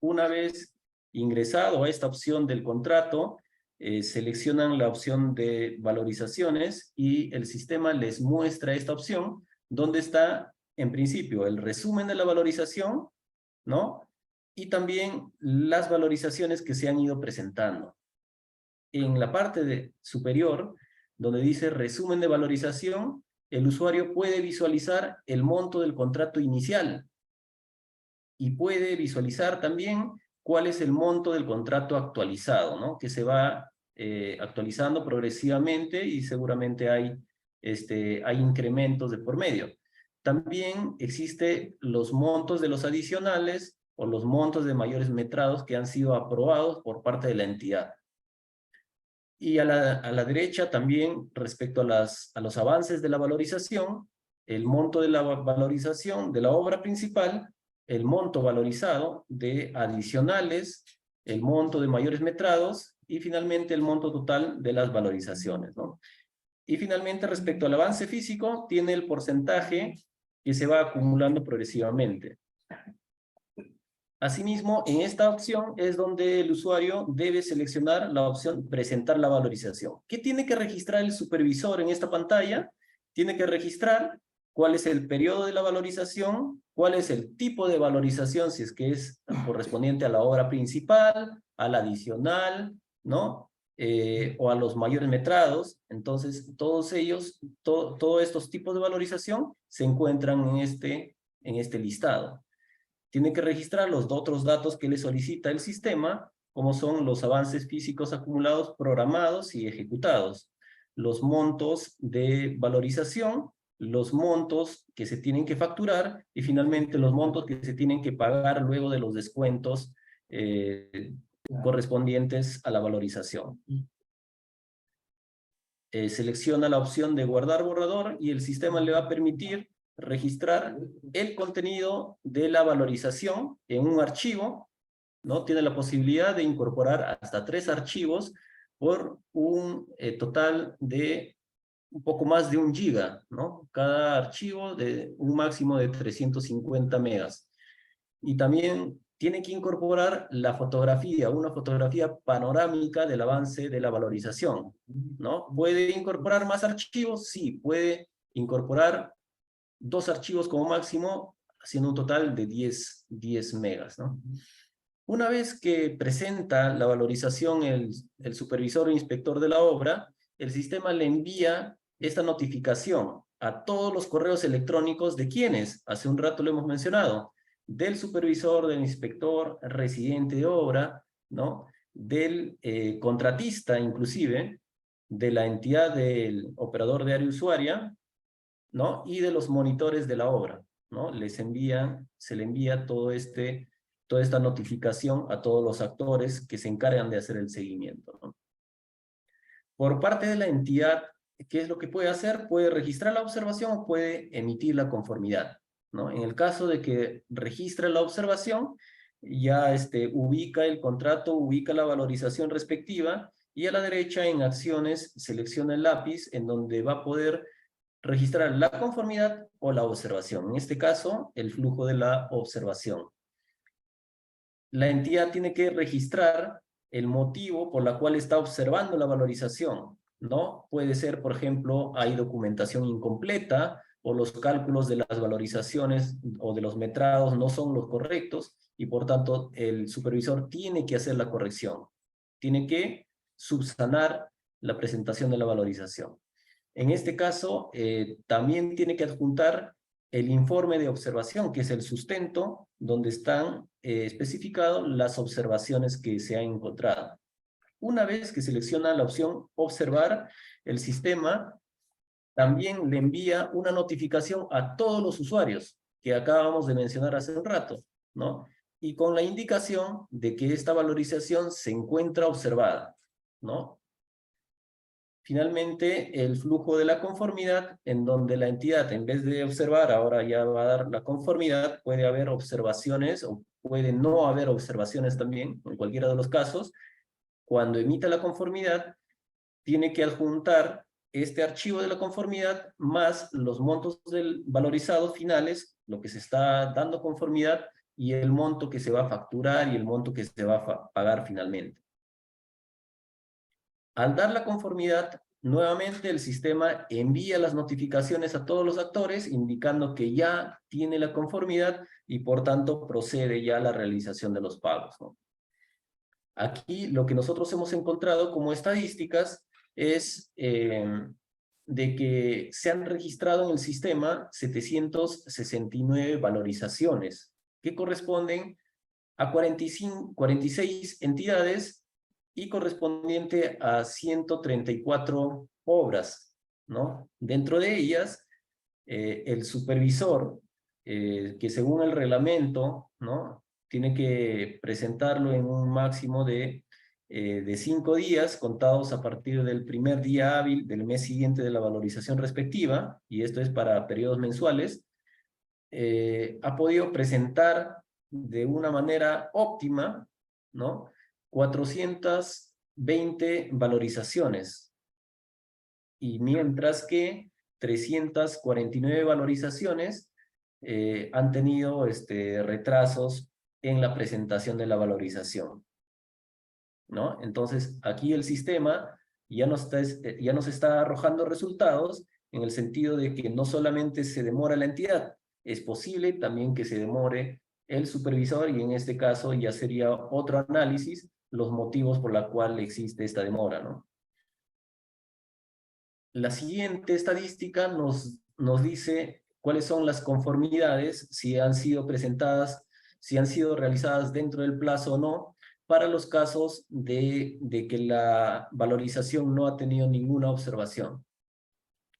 Una vez ingresado a esta opción del contrato, seleccionan la opción de valorizaciones y el sistema les muestra esta opción donde está, en principio, el resumen de la valorización, ¿no? Y también las valorizaciones que se han ido presentando. En la parte superior, donde dice resumen de valorización, el usuario puede visualizar el monto del contrato inicial y puede visualizar también cuál es el monto del contrato actualizado, ¿no? Que se va actualizando progresivamente y seguramente hay incrementos de por medio. También existen los montos de los adicionales o los montos de mayores metrados que han sido aprobados por parte de la entidad. Y a la derecha también, respecto a los avances de la valorización, el monto de la valorización de la obra principal, el monto valorizado de adicionales, el monto de mayores metrados y finalmente el monto total de las valorizaciones, ¿no? Y finalmente, respecto al avance físico, tiene el porcentaje que se va acumulando progresivamente. Asimismo, en esta opción es donde el usuario debe seleccionar la opción presentar la valorización. ¿Qué tiene que registrar el supervisor en esta pantalla? Tiene que registrar cuál es el periodo de la valorización, cuál es el tipo de valorización, si es que es correspondiente a la obra principal, a la adicional, ¿no? O a los mayores metrados. Entonces, todos ellos, todos estos tipos de valorización se encuentran en este listado. Tiene que registrar los otros datos que le solicita el sistema, como son los avances físicos acumulados, programados y ejecutados, los montos de valorización, los montos que se tienen que facturar y finalmente los montos que se tienen que pagar luego de los descuentos correspondientes a la valorización. Selecciona la opción de guardar borrador y el sistema le va a permitir registrar el contenido de la valorización en un archivo, ¿no? Tiene la posibilidad de incorporar hasta 3 archivos por un total de un poco más de 1 giga, ¿no? Cada archivo de un máximo de 350 megas. Y también tiene que incorporar la fotografía, una fotografía panorámica del avance de la valorización, ¿no? ¿Puede incorporar más archivos? Sí, puede incorporar 2 archivos como máximo, haciendo un total de 10 megas, ¿no? Una vez que presenta la valorización el supervisor o inspector de la obra, el sistema le envía esta notificación a todos los correos electrónicos de quienes, hace un rato lo hemos mencionado, del supervisor, del inspector, residente de obra, ¿no? Del contratista inclusive, de la entidad del operador de área usuaria, ¿no? Y de los monitores de la obra, ¿no? Se le envía toda esta notificación a todos los actores que se encargan de hacer el seguimiento, ¿no? Por parte de la entidad, ¿qué es lo que puede hacer? Puede registrar la observación o puede emitir la conformidad, ¿no? En el caso de que registre la observación, ya ubica el contrato, ubica la valorización respectiva, y a la derecha en acciones selecciona el lápiz en donde va a poder registrar la conformidad o la observación. En este caso, el flujo de la observación. La entidad tiene que registrar el motivo por la cual está observando la valorización, ¿no? Puede ser, por ejemplo, hay documentación incompleta o los cálculos de las valorizaciones o de los metrados no son los correctos y por tanto el supervisor tiene que hacer la corrección. Tiene que subsanar la presentación de la valorización. En este caso, también tiene que adjuntar el informe de observación, que es el sustento donde están especificadas las observaciones que se han encontrado. Una vez que selecciona la opción observar, el sistema también le envía una notificación a todos los usuarios que acabamos de mencionar hace un rato, ¿no? Y con la indicación de que esta valorización se encuentra observada, ¿no? Finalmente, el flujo de la conformidad, en donde la entidad, en vez de observar, ahora ya va a dar la conformidad, puede haber observaciones o puede no haber observaciones también, en cualquiera de los casos. Cuando emita la conformidad, tiene que adjuntar este archivo de la conformidad más los montos valorizados finales, lo que se está dando conformidad, y el monto que se va a facturar y el monto que se va a pagar finalmente. Al dar la conformidad, nuevamente el sistema envía las notificaciones a todos los actores indicando que ya tiene la conformidad y por tanto procede ya a la realización de los pagos, ¿no? Aquí lo que nosotros hemos encontrado como estadísticas es de que se han registrado en el sistema 769 valorizaciones que corresponden a 46 entidades y correspondiente a 134 obras, ¿no? Dentro de ellas, el supervisor, que según el reglamento, ¿no? Tiene que presentarlo en un máximo de 5 días, contados a partir del primer día hábil del mes siguiente de la valorización respectiva, y esto es para periodos mensuales, ha podido presentar de una manera óptima, ¿no? 420 valorizaciones. y mientras que 349 valorizaciones han tenido retrasos en la presentación de la valorización, ¿no? Entonces, aquí el sistema ya nos está arrojando resultados en el sentido de que no solamente se demora la entidad, es posible también que se demore el supervisor, y en este caso ya sería otro análisis los motivos por la cual existe esta demora, ¿no? La siguiente estadística nos dice cuáles son las conformidades, si han sido presentadas, si han sido realizadas dentro del plazo o no, para los casos de que la valorización no ha tenido ninguna observación,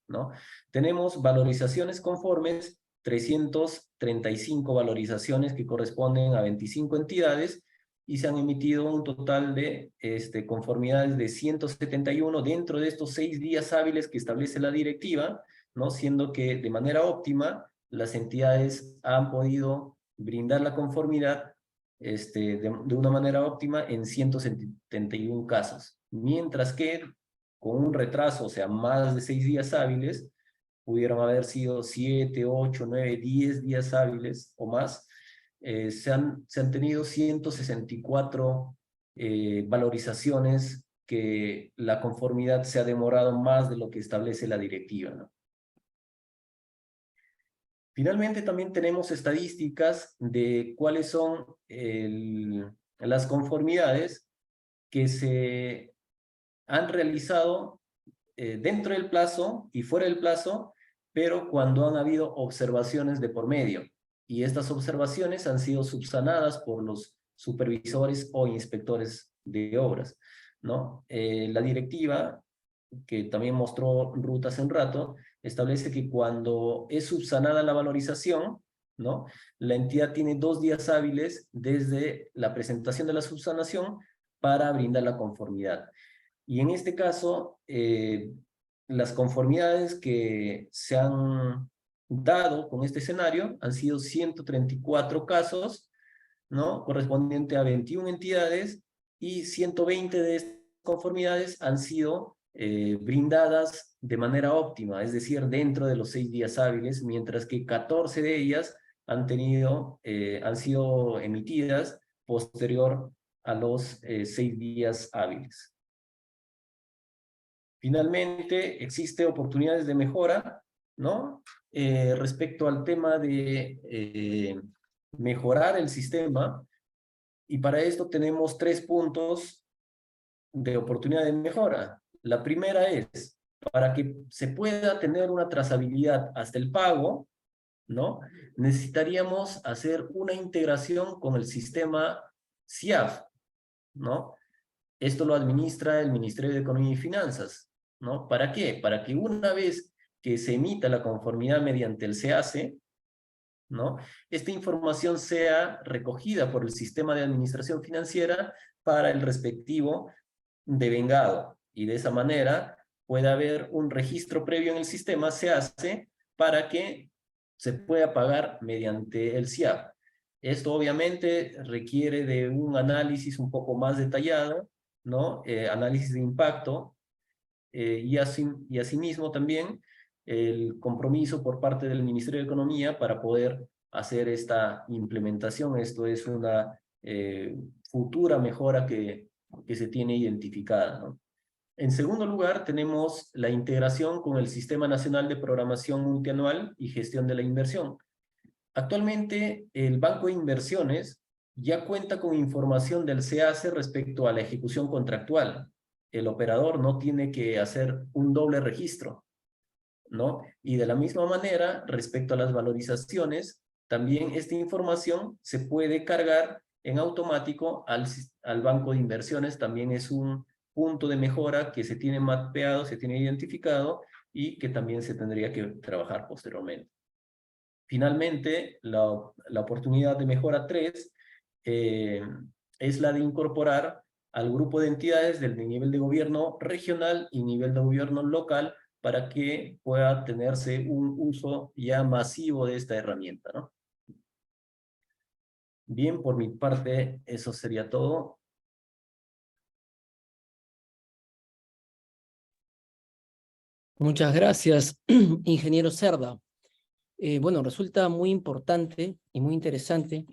¿no? Tenemos valorizaciones conformes, 335 valorizaciones que corresponden a 25 entidades, y se han emitido un total de conformidades de 171 dentro de estos 6 días hábiles que establece la directiva, ¿no? Siendo que de manera óptima las entidades han podido brindar la conformidad de una manera óptima en 171 casos, mientras que con un retraso, o sea, más de 6 días hábiles, pudieron haber sido 7, 8, 9, 10 días hábiles o más. Se han tenido 164 valorizaciones que la conformidad se ha demorado más de lo que establece la directiva, ¿no? Finalmente, también tenemos estadísticas de cuáles son las conformidades que se han realizado dentro del plazo y fuera del plazo, pero cuando han habido observaciones de por medio. Y estas observaciones han sido subsanadas por los supervisores o inspectores de obras, ¿no? La directiva, que también mostró Ruth hace un rato, establece que cuando es subsanada la valorización, ¿no? La entidad tiene 2 días hábiles desde la presentación de la subsanación para brindar la conformidad. Y en este caso, las conformidades que se han dado con este escenario han sido 134 casos, ¿no? Correspondiente a 21 entidades, y 120 de estas conformidades han sido brindadas de manera óptima, es decir, dentro de los 6 días hábiles, mientras que 14 de ellas han sido emitidas posterior a los 6 días hábiles. Finalmente, existe oportunidades de mejora, ¿no? Respecto al tema de mejorar el sistema, y para esto tenemos 3 puntos de oportunidad de mejora. La primera es, para que se pueda tener una trazabilidad hasta el pago, ¿no? Necesitaríamos hacer una integración con el sistema CIAF, ¿no? Esto lo administra el Ministerio de Economía y Finanzas, ¿no? ¿Para qué? Para que una vez que se emita la conformidad mediante el SEACE, ¿no? Esta información sea recogida por el sistema de administración financiera para el respectivo devengado, y de esa manera puede haber un registro previo en el sistema SEACE para que se pueda pagar mediante el SIAP. Esto obviamente requiere de un análisis un poco más detallado, ¿no? Análisis de impacto, y asimismo también el compromiso por parte del Ministerio de Economía para poder hacer esta implementación. Esto es una futura mejora que se tiene identificada, ¿no? En segundo lugar, tenemos la integración con el Sistema Nacional de Programación Multianual y Gestión de la Inversión. Actualmente, el Banco de Inversiones ya cuenta con información del SEACE respecto a la ejecución contractual. El operador no tiene que hacer un doble registro, ¿no? Y de la misma manera, respecto a las valorizaciones, también esta información se puede cargar en automático al Banco de Inversiones. También es un punto de mejora que se tiene mapeado, se tiene identificado, y que también se tendría que trabajar posteriormente. Finalmente, la oportunidad de mejora 3 es la de incorporar al grupo de entidades del nivel de gobierno regional y nivel de gobierno local para que pueda tenerse un uso ya masivo de esta herramienta, ¿no? Bien, por mi parte, eso sería todo. Muchas gracias, ingeniero Cerda. Bueno, resulta muy importante y muy interesante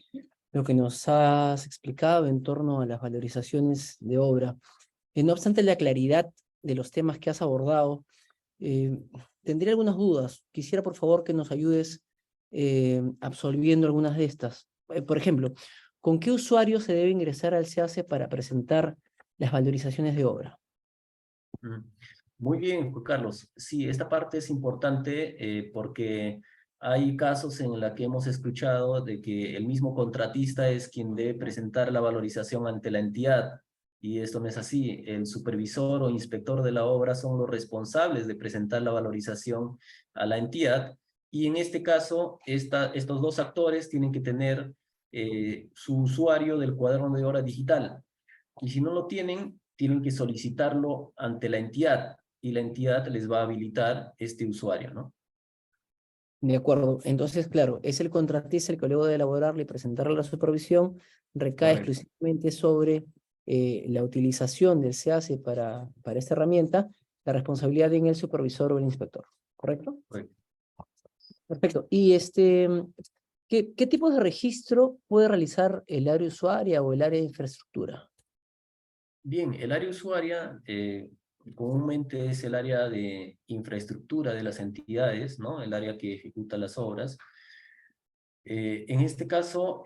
lo que nos has explicado en torno a las valorizaciones de obra. No obstante la claridad de los temas que has abordado, tendría algunas dudas. Quisiera, por favor, que nos ayudes absolviendo algunas de estas. Por ejemplo, ¿con qué usuario se debe ingresar al SEACE para presentar las valorizaciones de obra? Mm. Muy bien, Juan Carlos. Sí, esta parte es importante porque hay casos en los que hemos escuchado de que el mismo contratista es quien debe presentar la valorización ante la entidad, y esto no es así. El supervisor o inspector de la obra son los responsables de presentar la valorización a la entidad, y en este caso estos dos actores tienen que tener su usuario del cuaderno de obra digital, y si no lo tienen, tienen que solicitarlo ante la entidad, y la entidad les va a habilitar este usuario, ¿no? De acuerdo. Entonces, claro, es el contratista el que luego de elaborarle y presentarle a la supervisión recae Correcto. exclusivamente sobre la utilización del SEACE para esta herramienta, la responsabilidad en el supervisor o el inspector, ¿correcto? Correcto. Perfecto. Y ¿qué tipo de registro puede realizar el área usuaria o el área de infraestructura? Bien, el área usuaria comúnmente es el área de infraestructura de las entidades, ¿no? El área que ejecuta las obras. En este caso,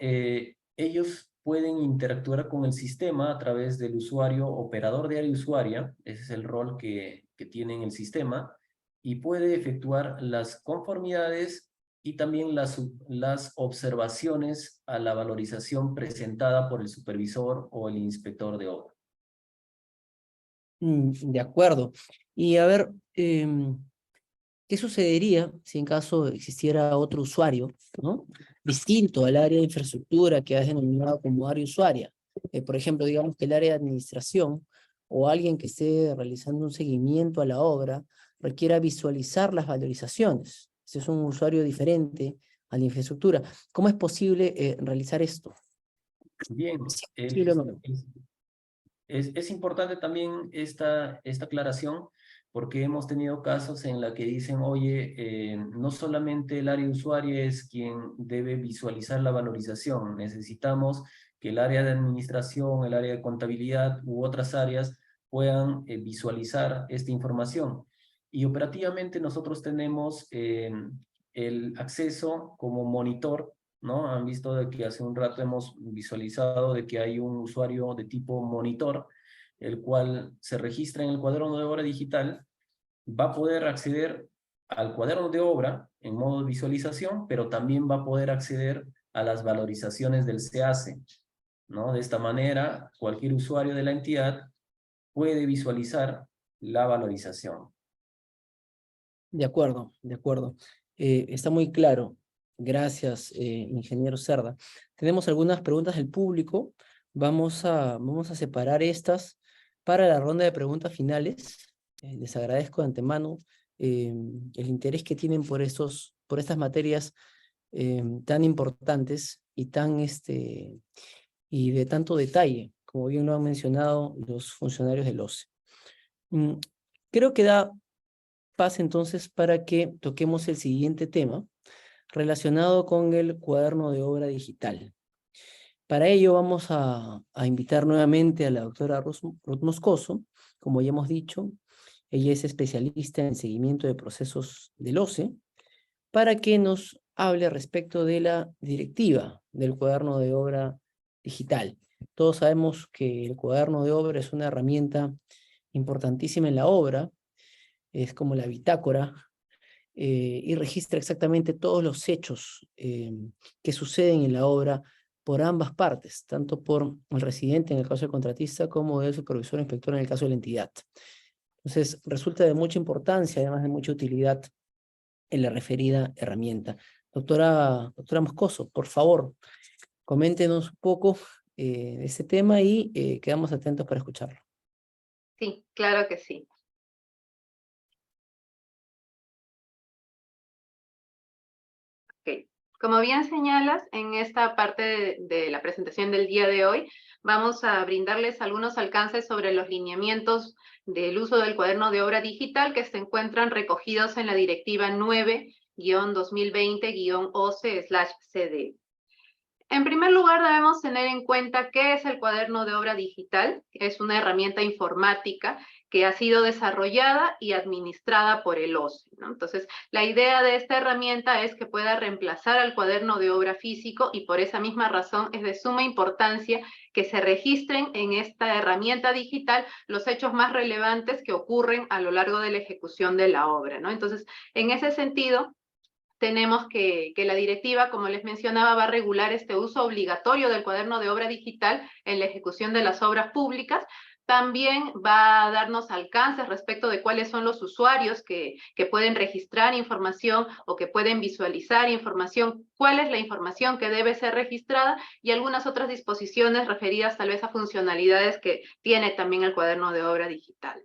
ellos pueden interactuar con el sistema a través del usuario operador de área usuaria. Ese es el rol que tiene en el sistema, y puede efectuar las conformidades y también las observaciones a la valorización presentada por el supervisor o el inspector de obra. De acuerdo. Y a ver, ¿qué sucedería si en caso existiera otro usuario, ¿no? Distinto al área de infraestructura que has denominado como área usuaria? Por ejemplo, digamos que el área de administración o alguien que esté realizando un seguimiento a la obra requiera visualizar las valorizaciones. Ese es un usuario diferente a la infraestructura. ¿Cómo es posible realizar esto? Bien, ¿Es posible o no? es importante también esta aclaración, porque hemos tenido casos en la que dicen, oye, no solamente el área usuaria es quien debe visualizar la valorización, necesitamos que el área de administración, el área de contabilidad u otras áreas puedan visualizar esta información. Y operativamente nosotros tenemos el acceso como monitor, ¿no? Han visto de que hace un rato hemos visualizado de que hay un usuario de tipo monitor, el cual se registra en el cuaderno de obra digital, va a poder acceder al cuaderno de obra en modo de visualización, pero también va a poder acceder a las valorizaciones del SEACE, ¿no? De esta manera, cualquier usuario de la entidad puede visualizar la valorización. De acuerdo, de acuerdo. Está muy claro. Gracias, ingeniero Cerda. Tenemos algunas preguntas del público. Vamos a separar estas para la ronda de preguntas finales. Les agradezco de antemano el interés que tienen por estas materias tan importantes y y de tanto detalle, como bien lo han mencionado los funcionarios del OCE. Creo que da paz entonces para que toquemos el siguiente tema relacionado con el cuaderno de obra digital. Para ello vamos a invitar nuevamente a la doctora Ruth Moscoso. Como ya hemos dicho, ella es especialista en seguimiento de procesos del OCE, para que nos hable respecto de la directiva del cuaderno de obra digital. Todos sabemos que el cuaderno de obra es una herramienta importantísima en la obra, es como la bitácora, y registra exactamente todos los hechos que suceden en la obra por ambas partes, tanto por el residente en el caso del contratista como del supervisor o inspector en el caso de la entidad. Entonces, resulta de mucha importancia, además de mucha utilidad, en la referida herramienta. Doctora Moscoso, por favor, coméntenos un poco de este tema y quedamos atentos para escucharlo. Sí, claro que sí. Okay. Como bien señalas, en esta parte de la presentación del día de hoy, vamos a brindarles algunos alcances sobre los lineamientos del uso del cuaderno de obra digital que se encuentran recogidos en la Directiva 9-2020-OCE/CD. En primer lugar, debemos tener en cuenta qué es el cuaderno de obra digital. Es una herramienta informática que ha sido desarrollada y administrada por el OCE, ¿no? Entonces, la idea de esta herramienta es que pueda reemplazar al cuaderno de obra físico y por esa misma razón es de suma importancia que se registren en esta herramienta digital los hechos más relevantes que ocurren a lo largo de la ejecución de la obra, ¿no? Entonces, en ese sentido, tenemos que la directiva, como les mencionaba, va a regular este uso obligatorio del cuaderno de obra digital en la ejecución de las obras públicas. También va a darnos alcances respecto de cuáles son los usuarios que pueden registrar información o que pueden visualizar información, cuál es la información que debe ser registrada y algunas otras disposiciones referidas tal vez a funcionalidades que tiene también el cuaderno de obra digital.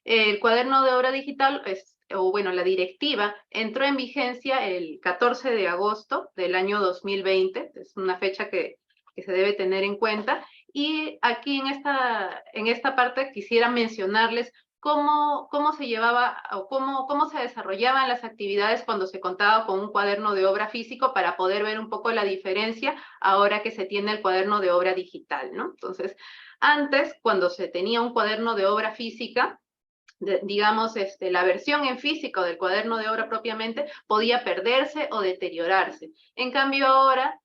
El cuaderno de obra digital la directiva entró en vigencia el 14 de agosto del año 2020, es una fecha que se debe tener en cuenta, y aquí en esta parte quisiera mencionarles cómo se llevaba o cómo se desarrollaban las actividades cuando se contaba con un cuaderno de obra físico para poder ver un poco la diferencia ahora que se tiene el cuaderno de obra digital, ¿no? Entonces, antes, cuando se tenía un cuaderno de obra física, digamos, la versión en físico del cuaderno de obra propiamente podía perderse o deteriorarse. En cambio ahora,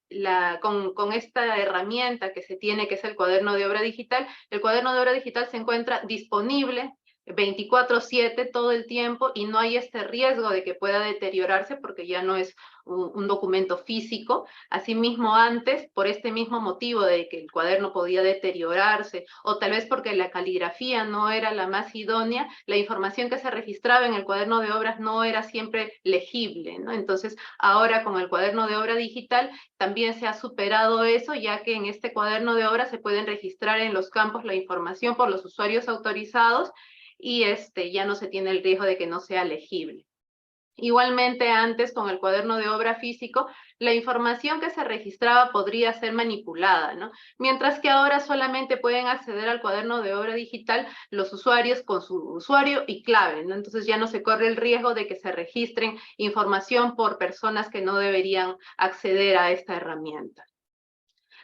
con esta herramienta que se tiene, que es el cuaderno de obra digital, el cuaderno de obra digital se encuentra disponible 24/7 todo el tiempo y no hay este riesgo de que pueda deteriorarse porque ya no es un documento físico. Asimismo, antes, por este mismo motivo de que el cuaderno podía deteriorarse o tal vez porque la caligrafía no era la más idónea, la información que se registraba en el cuaderno de obras no era siempre legible, ¿no? Entonces, ahora con el cuaderno de obra digital también se ha superado eso, ya que en este cuaderno de obra se pueden registrar en los campos la información por los usuarios autorizados y ya no se tiene el riesgo de que no sea legible. Igualmente antes, con el cuaderno de obra físico, la información que se registraba podría ser manipulada, ¿no? Mientras que ahora solamente pueden acceder al cuaderno de obra digital los usuarios con su usuario y clave, ¿no? Entonces ya no se corre el riesgo de que se registren información por personas que no deberían acceder a esta herramienta.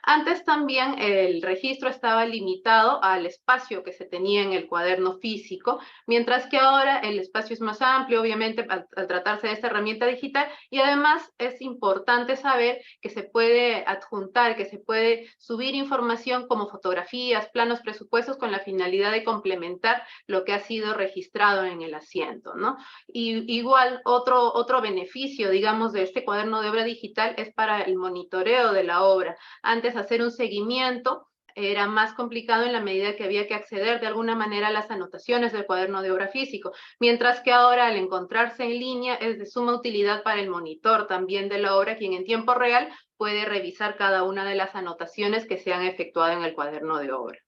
Antes también el registro estaba limitado al espacio que se tenía en el cuaderno físico, mientras que ahora el espacio es más amplio, obviamente, al tratarse de esta herramienta digital, y además es importante saber que se puede adjuntar, que se puede subir información como fotografías, planos, presupuestos, con la finalidad de complementar lo que ha sido registrado en el asiento, ¿no? Y igual, otro beneficio, digamos, de este cuaderno de obra digital es para el monitoreo de la obra. Antes, hacer un seguimiento era más complicado en la medida que había que acceder de alguna manera a las anotaciones del cuaderno de obra físico, mientras que ahora al encontrarse en línea es de suma utilidad para el monitor también de la obra, quien en tiempo real puede revisar cada una de las anotaciones que se han efectuado en el cuaderno de obra.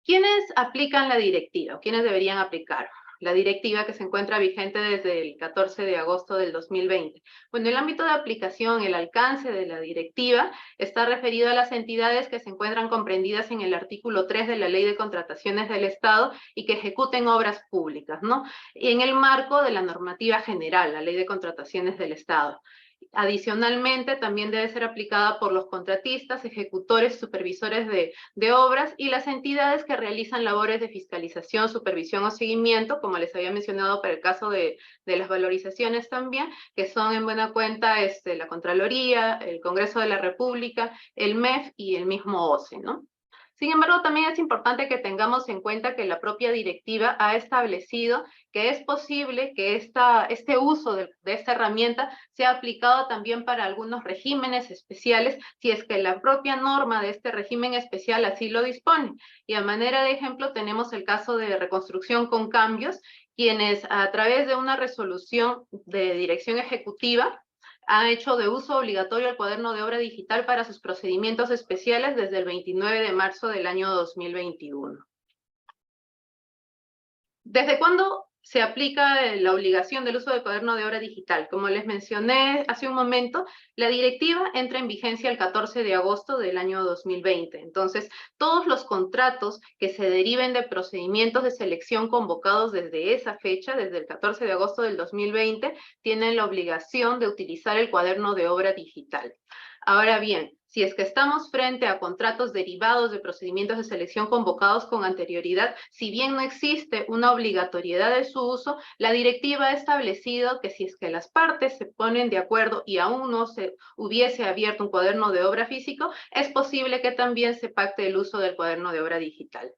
¿Quiénes aplican la directiva? ¿Quiénes deberían aplicar la directiva que se encuentra vigente desde el 14 de agosto del 2020? Bueno, el ámbito de aplicación, el alcance de la directiva está referido a las entidades que se encuentran comprendidas en el artículo 3 de la Ley de Contrataciones del Estado y que ejecuten obras públicas, ¿no? Y en el marco de la normativa general, la Ley de Contrataciones del Estado. Adicionalmente, también debe ser aplicada por los contratistas, ejecutores, supervisores de obras y las entidades que realizan labores de fiscalización, supervisión o seguimiento, como les había mencionado para el caso de las valorizaciones también, que son en buena cuenta la Contraloría, el Congreso de la República, el MEF y el mismo OCE, ¿no? Sin embargo, también es importante que tengamos en cuenta que la propia directiva ha establecido que es posible que este uso de esta herramienta sea aplicado también para algunos regímenes especiales, si es que la propia norma de este régimen especial así lo dispone. Y a manera de ejemplo tenemos el caso de Reconstrucción con Cambios, quienes a través de una resolución de dirección ejecutiva ha hecho de uso obligatorio el cuaderno de obra digital para sus procedimientos especiales desde el 29 de marzo del año 2021. ¿Desde cuándo se aplica la obligación del uso del cuaderno de obra digital. Como les mencioné hace un momento, la directiva entra en vigencia el 14 de agosto del año 2020. Entonces, todos los contratos que se deriven de procedimientos de selección convocados desde esa fecha, desde el 14 de agosto del 2020, tienen la obligación de utilizar el cuaderno de obra digital. Ahora bien, si es que estamos frente a contratos derivados de procedimientos de selección convocados con anterioridad, si bien no existe una obligatoriedad de su uso, la directiva ha establecido que si es que las partes se ponen de acuerdo y aún no se hubiese abierto un cuaderno de obra físico, es posible que también se pacte el uso del cuaderno de obra digital.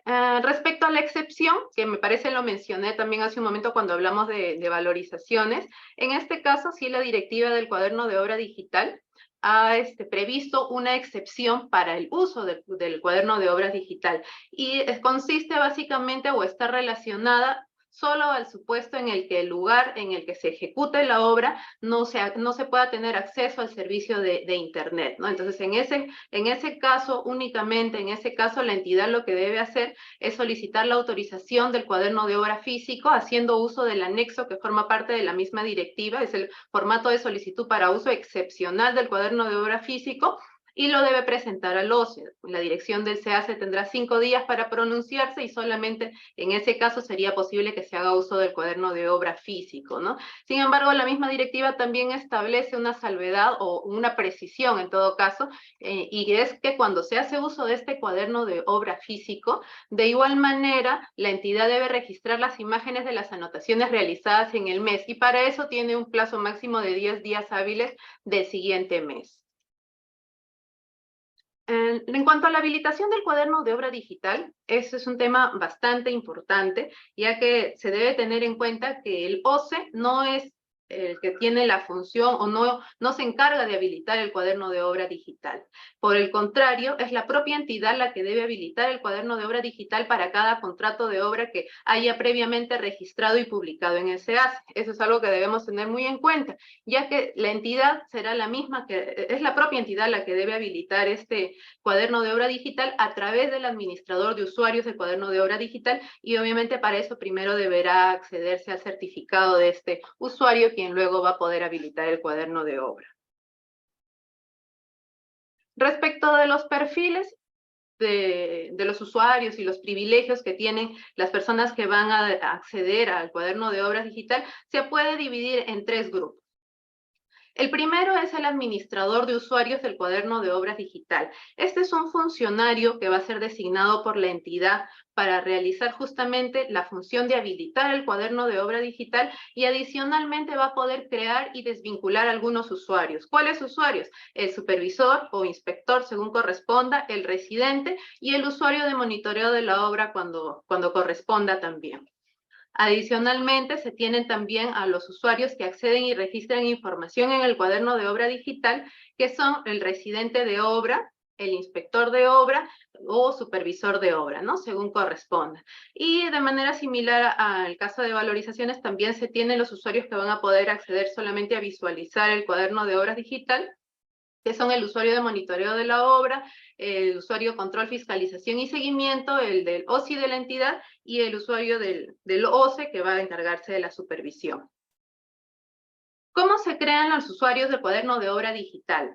Respecto a la excepción, que me parece lo mencioné también hace un momento cuando hablamos de valorizaciones, en este caso sí la directiva del cuaderno de obra digital ha previsto una excepción para el uso del cuaderno de obra digital y consiste básicamente o está relacionada solo al supuesto en el que el lugar en el que se ejecute la obra no se pueda tener acceso al servicio de Internet, ¿no? Entonces, en ese caso, únicamente en ese caso, la entidad lo que debe hacer es solicitar la autorización del cuaderno de obra físico, haciendo uso del anexo que forma parte de la misma directiva, es el formato de solicitud para uso excepcional del cuaderno de obra físico, y lo debe presentar al OCE. La dirección del SEACE tendrá 5 días para pronunciarse y solamente en ese caso sería posible que se haga uso del cuaderno de obra físico, ¿no? Sin embargo, la misma directiva también establece una salvedad o una precisión en todo caso, y es que cuando se hace uso de este cuaderno de obra físico, de igual manera la entidad debe registrar las imágenes de las anotaciones realizadas en el mes y para eso tiene un plazo máximo de 10 días hábiles del siguiente mes. En cuanto a la habilitación del cuaderno de obra digital, ese es un tema bastante importante, ya que se debe tener en cuenta que el OCE no es el que tiene la función o no se encarga de habilitar el cuaderno de obra digital. Por el contrario, es la propia entidad la que debe habilitar el cuaderno de obra digital para cada contrato de obra que haya previamente registrado y publicado en el SEACE. Eso es algo que debemos tener muy en cuenta, ya que la entidad será la misma, es la propia entidad la que debe habilitar este cuaderno de obra digital a través del administrador de usuarios del cuaderno de obra digital y obviamente para eso primero deberá accederse al certificado de este usuario, quien luego va a poder habilitar el cuaderno de obra. Respecto de los perfiles de los usuarios y los privilegios que tienen las personas que van a acceder al cuaderno de obra digital, se puede dividir en 3 grupos. El primero es el administrador de usuarios del cuaderno de obra digital. Este es un funcionario que va a ser designado por la entidad para realizar justamente la función de habilitar el cuaderno de obra digital y adicionalmente va a poder crear y desvincular algunos usuarios. ¿Cuáles usuarios? El supervisor o inspector según corresponda, el residente y el usuario de monitoreo de la obra cuando corresponda también. Adicionalmente, se tienen también a los usuarios que acceden y registran información en el cuaderno de obra digital, que son el residente de obra, el inspector de obra o supervisor de obra, ¿no? Según corresponda. Y de manera similar al caso de valorizaciones, también se tienen los usuarios que van a poder acceder solamente a visualizar el cuaderno de obra digital, que son el usuario de monitoreo de la obra, el usuario control, fiscalización y seguimiento, el del OSI de la entidad y el usuario del OCE que va a encargarse de la supervisión. ¿Cómo se crean los usuarios del cuaderno de obra digital?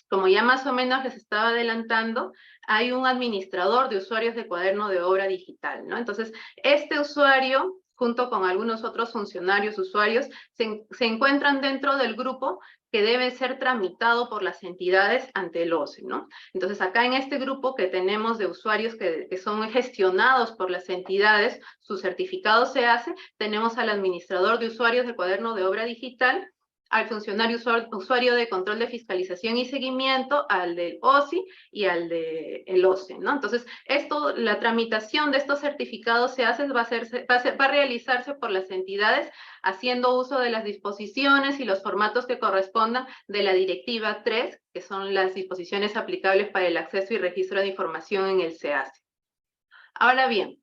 Como ya más o menos les estaba adelantando, hay un administrador de usuarios de cuaderno de obra digital, ¿no? Entonces, este usuario, junto con algunos otros funcionarios, usuarios, se encuentran dentro del grupo que debe ser tramitado por las entidades ante el OCE, ¿no? Entonces, acá en este grupo que tenemos de usuarios que son gestionados por las entidades, su certificado se hace, tenemos al administrador de usuarios del cuaderno de obra digital, al funcionario usuario de control de fiscalización y seguimiento, al del OSI y al del OCE, ¿no? Entonces, la tramitación de estos certificados va a realizarse por las entidades haciendo uso de las disposiciones y los formatos que correspondan de la Directiva 3, que son las disposiciones aplicables para el acceso y registro de información en el SEACE. Ahora bien,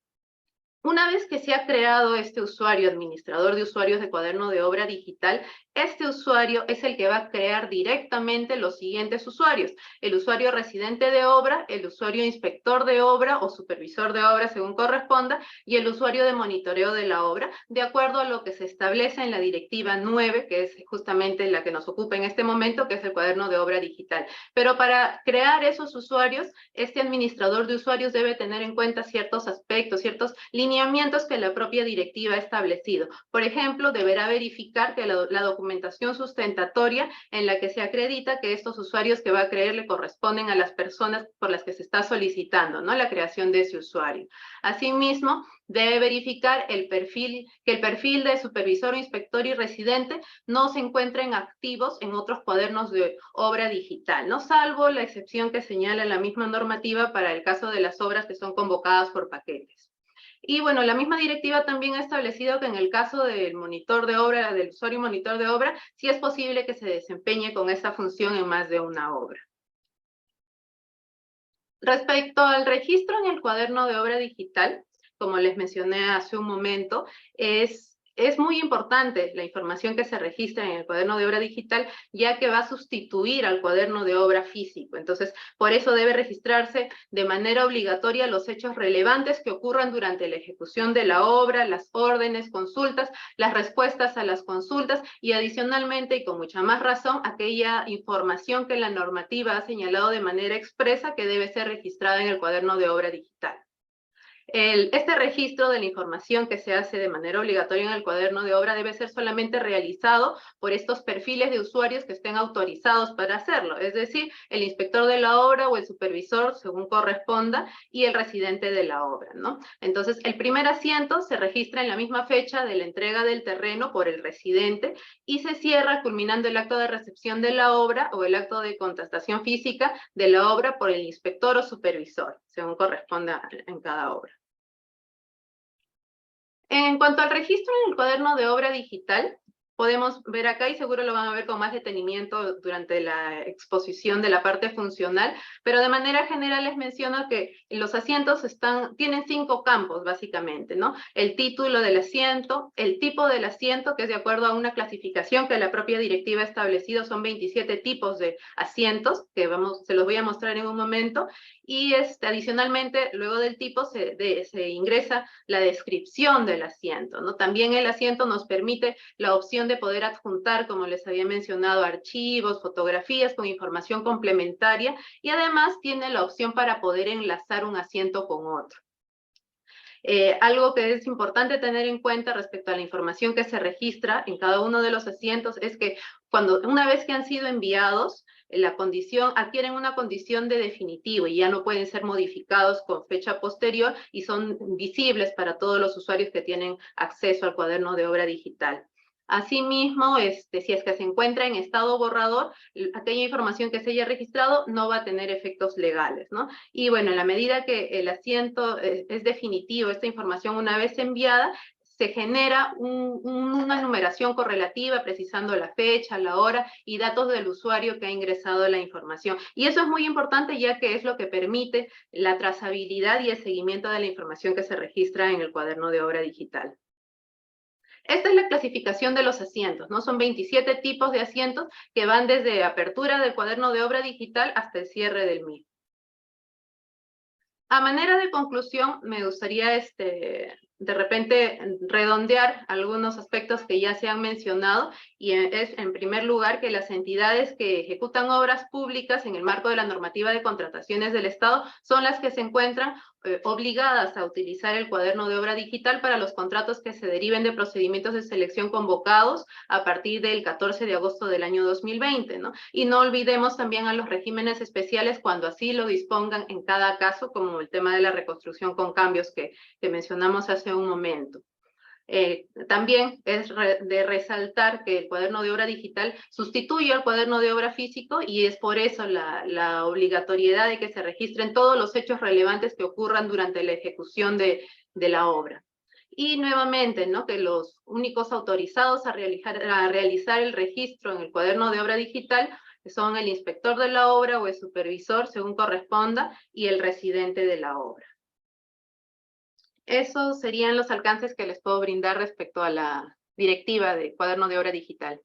una vez que se ha creado este usuario, administrador de usuarios de cuaderno de obra digital, este usuario es el que va a crear directamente los siguientes usuarios: el usuario residente de obra, el usuario inspector de obra o supervisor de obra según corresponda, y el usuario de monitoreo de la obra, de acuerdo a lo que se establece en la Directiva 9, que es justamente la que nos ocupa en este momento, que es el cuaderno de obra digital. Pero para crear esos usuarios, este administrador de usuarios debe tener en cuenta ciertos aspectos, ciertos lineamientos que la propia directiva ha establecido. Por ejemplo, deberá verificar que la documentación sustentatoria en la que se acredita que estos usuarios que va a crear le corresponden a las personas por las que se está solicitando, ¿no?, la creación de ese usuario. Asimismo, debe verificar que el perfil de supervisor, inspector y residente no se encuentren activos en otros cuadernos de obra digital, ¿no?, salvo la excepción que señala la misma normativa para el caso de las obras que son convocadas por paquetes. Y bueno, la misma directiva también ha establecido que en el caso del monitor de obra, del usuario monitor de obra, sí es posible que se desempeñe con esta función en más de una obra. Respecto al registro en el cuaderno de obra digital, como les mencioné hace un momento, es muy importante la información que se registra en el cuaderno de obra digital, ya que va a sustituir al cuaderno de obra físico. Entonces, por eso debe registrarse de manera obligatoria los hechos relevantes que ocurran durante la ejecución de la obra, las órdenes, consultas, las respuestas a las consultas y adicionalmente, y con mucha más razón, aquella información que la normativa ha señalado de manera expresa que debe ser registrada en el cuaderno de obra digital. Este registro de la información que se hace de manera obligatoria en el cuaderno de obra debe ser solamente realizado por estos perfiles de usuarios que estén autorizados para hacerlo, es decir, el inspector de la obra o el supervisor, según corresponda, y el residente de la obra, ¿no? Entonces, el primer asiento se registra en la misma fecha de la entrega del terreno por el residente y se cierra culminando el acto de recepción de la obra o el acto de contratación física de la obra por el inspector o supervisor, según corresponda en cada obra. En cuanto al registro en el cuaderno de obra digital, podemos ver acá, y seguro lo van a ver con más detenimiento durante la exposición de la parte funcional, pero de manera general les menciono que los asientos tienen 5 campos, básicamente, ¿no? El título del asiento, el tipo del asiento, que es de acuerdo a una clasificación que la propia directiva ha establecido, son 27 tipos de asientos, que se los voy a mostrar en un momento, y adicionalmente, luego del tipo, se ingresa la descripción del asiento, ¿no? También el asiento nos permite la opción de poder adjuntar, como les había mencionado, archivos, fotografías con información complementaria, y además tiene la opción para poder enlazar un asiento con otro. Algo que es importante tener en cuenta respecto a la información que se registra en cada uno de los asientos es que una vez que han sido enviados, adquieren una condición de definitivo y ya no pueden ser modificados con fecha posterior y son visibles para todos los usuarios que tienen acceso al cuaderno de obra digital. Asimismo, si es que se encuentra en estado borrador, aquella información que se haya registrado no va a tener efectos legales, ¿no? Y bueno, en la medida que el asiento es definitivo, esta información una vez enviada, se genera una numeración correlativa precisando la fecha, la hora y datos del usuario que ha ingresado la información. Y eso es muy importante, ya que es lo que permite la trazabilidad y el seguimiento de la información que se registra en el cuaderno de obra digital. Esta es la clasificación de los asientos, ¿no? Son 27 tipos de asientos que van desde apertura del cuaderno de obra digital hasta el cierre del mismo. A manera de conclusión, me gustaría de repente redondear algunos aspectos que ya se han mencionado, y es en primer lugar que las entidades que ejecutan obras públicas en el marco de la normativa de contrataciones del Estado son las que se encuentran obligadas a utilizar el cuaderno de obra digital para los contratos que se deriven de procedimientos de selección convocados a partir del 14 de agosto del año 2020, ¿no? Y no olvidemos también a los regímenes especiales cuando así lo dispongan en cada caso, como el tema de la reconstrucción con cambios que mencionamos hace un momento. También es de resaltar que el cuaderno de obra digital sustituye al cuaderno de obra físico y es por eso la obligatoriedad de que se registren todos los hechos relevantes que ocurran durante la ejecución de la obra. Y nuevamente, ¿no?, que los únicos autorizados a realizar el registro en el cuaderno de obra digital son el inspector de la obra o el supervisor, según corresponda, y el residente de la obra. Esos serían los alcances que les puedo brindar respecto a la directiva de cuaderno de obra digital.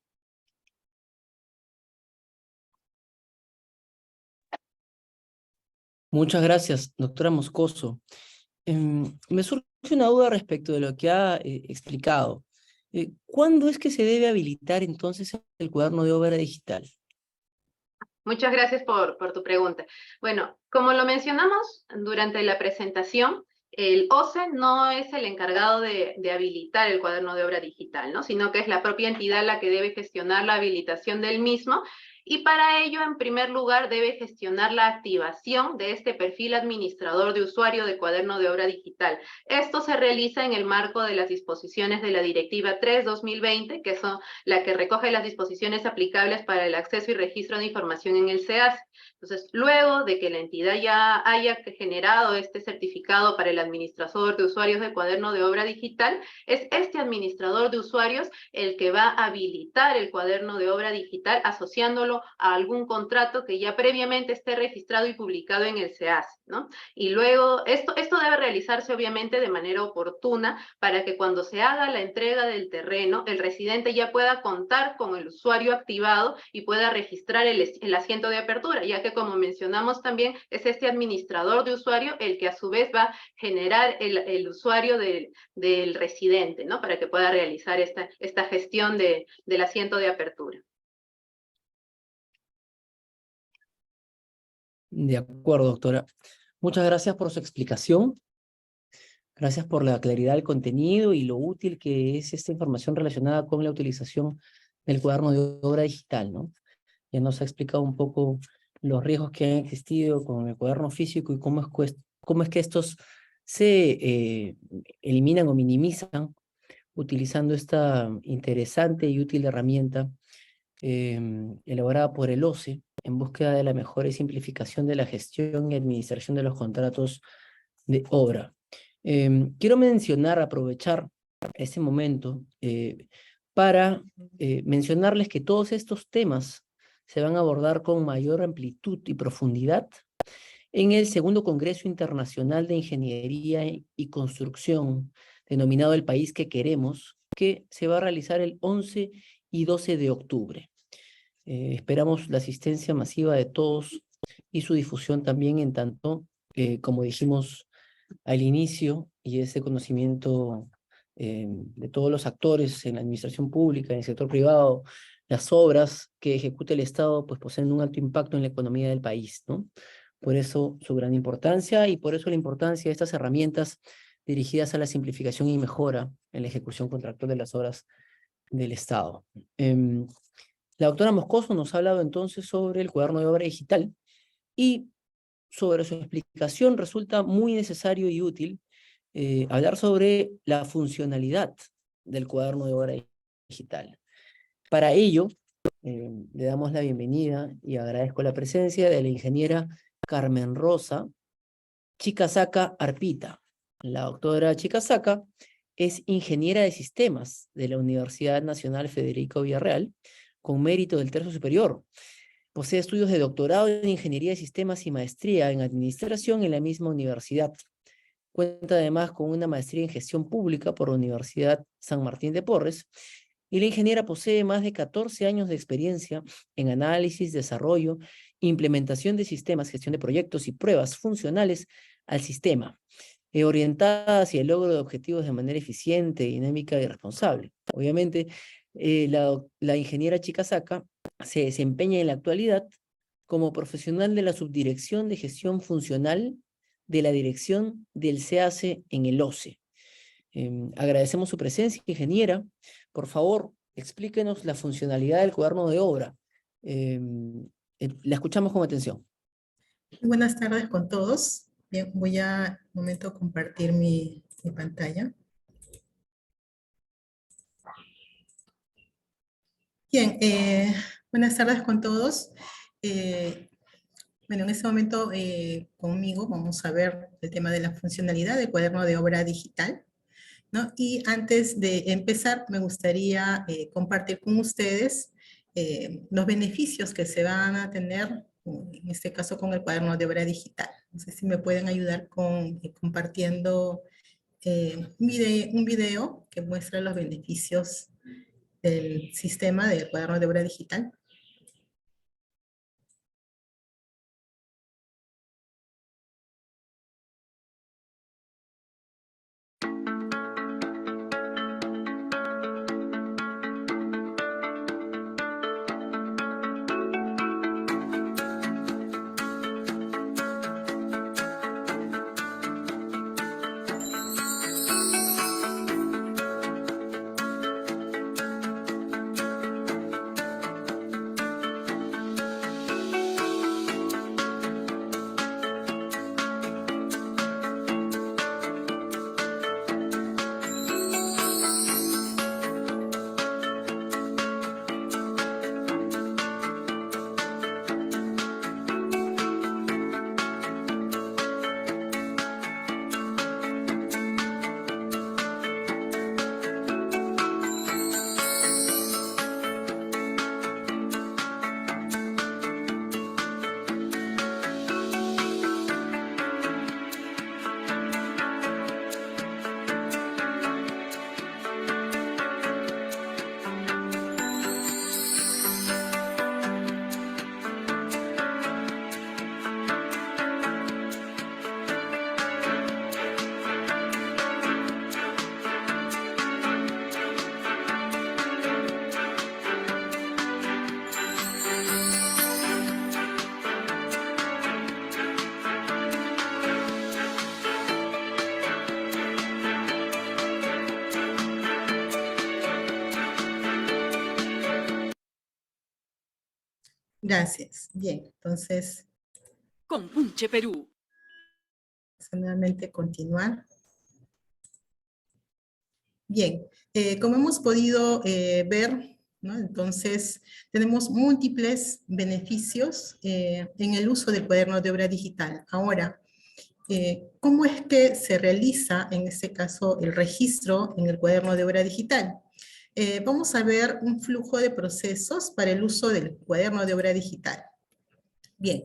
Muchas gracias, doctora Moscoso. Me surge una duda respecto de lo que ha explicado. ¿Cuándo es que se debe habilitar entonces el cuaderno de obra digital? Muchas gracias por tu pregunta. Bueno, como lo mencionamos durante la presentación, el OCE no es el encargado de habilitar el cuaderno de obra digital, ¿no? Sino que es la propia entidad la que debe gestionar la habilitación del mismo, y para ello, en primer lugar, debe gestionar la activación de este perfil administrador de usuario de cuaderno de obra digital. Esto se realiza en el marco de las disposiciones de la Directiva 3/2020, que son la que recoge las disposiciones aplicables para el acceso y registro de información en el SEAS. Entonces, luego de que la entidad ya haya generado este certificado para el administrador de usuarios de cuaderno de obra digital, es este administrador de usuarios el que va a habilitar el cuaderno de obra digital asociándolo a algún contrato que ya previamente esté registrado y publicado en el SEAS, ¿no? Y luego, esto debe realizarse obviamente de manera oportuna para que cuando se haga la entrega del terreno, el residente ya pueda contar con el usuario activado y pueda registrar el asiento de apertura, ya que como mencionamos también, es este administrador de usuario el que a su vez va a generar el usuario del residente, ¿no? Para que pueda realizar esta gestión del asiento de apertura. De acuerdo, doctora. Muchas gracias por su explicación. Gracias por la claridad del contenido y lo útil que es esta información relacionada con la utilización del cuaderno de obra digital, ¿no? Ya nos ha explicado un poco los riesgos que han existido con el cuaderno físico y cómo es que estos se eliminan o minimizan utilizando esta interesante y útil herramienta elaborada por el OCE en búsqueda de la mejora y simplificación de la gestión y administración de los contratos de obra. Quiero aprovechar este momento para mencionarles que todos estos temas se van a abordar con mayor amplitud y profundidad en el segundo Congreso Internacional de Ingeniería y Construcción, denominado El País que Queremos, que se va a realizar el 11 y 12 de octubre. Esperamos la asistencia masiva de todos y su difusión también en tanto, como dijimos al inicio, y ese conocimiento de todos los actores en la administración pública, en el sector privado, las obras que ejecuta el Estado, pues poseen un alto impacto en la economía del país, ¿no? Por eso su gran importancia y por eso la importancia de estas herramientas dirigidas a la simplificación y mejora en la ejecución contractual de las obras del Estado. La doctora Moscoso nos ha hablado entonces sobre el cuaderno de obra digital y sobre su explicación resulta muy necesario y útil hablar sobre la funcionalidad del cuaderno de obra digital. Para ello, le damos la bienvenida y agradezco la presencia de la ingeniera Carmen Rosa Chikasaka Arpita. La doctora Chikasaka es ingeniera de sistemas de la Universidad Nacional Federico Villarreal, con mérito del tercio superior. Posee estudios de doctorado en Ingeniería de Sistemas y maestría en Administración en la misma universidad. Cuenta además con una maestría en Gestión Pública por la Universidad San Martín de Porres, y la ingeniera posee más de 14 años de experiencia en análisis, desarrollo, implementación de sistemas, gestión de proyectos y pruebas funcionales al sistema, orientada hacia el logro de objetivos de manera eficiente, dinámica y responsable. Obviamente, la ingeniera Chikasaka se desempeña en la actualidad como profesional de la Subdirección de Gestión Funcional de la Dirección del SEACE en el OCE. Agradecemos su presencia, ingeniera. Por favor, explíquenos la funcionalidad del cuaderno de obra. La escuchamos con atención. Buenas tardes con todos. Bien, voy a un momento compartir mi pantalla. Bien, buenas tardes con todos. Bueno, en este momento conmigo vamos a ver el tema de la funcionalidad del cuaderno de obra digital, ¿no? Y antes de empezar, me gustaría compartir con ustedes los beneficios que se van a tener, en este caso con el cuaderno de obra digital. No sé si me pueden ayudar con compartiendo un video que muestra los beneficios del sistema del cuaderno de obra digital. Gracias. Bien, entonces, Compunche Perú. nuevamente continuar. Bien, como hemos podido ver, ¿no? Entonces, tenemos múltiples beneficios en el uso del cuaderno de obra digital. Ahora, ¿cómo es que se realiza, en este caso, el registro en el cuaderno de obra digital? Vamos a ver un flujo de procesos para el uso del cuaderno de obra digital. Bien,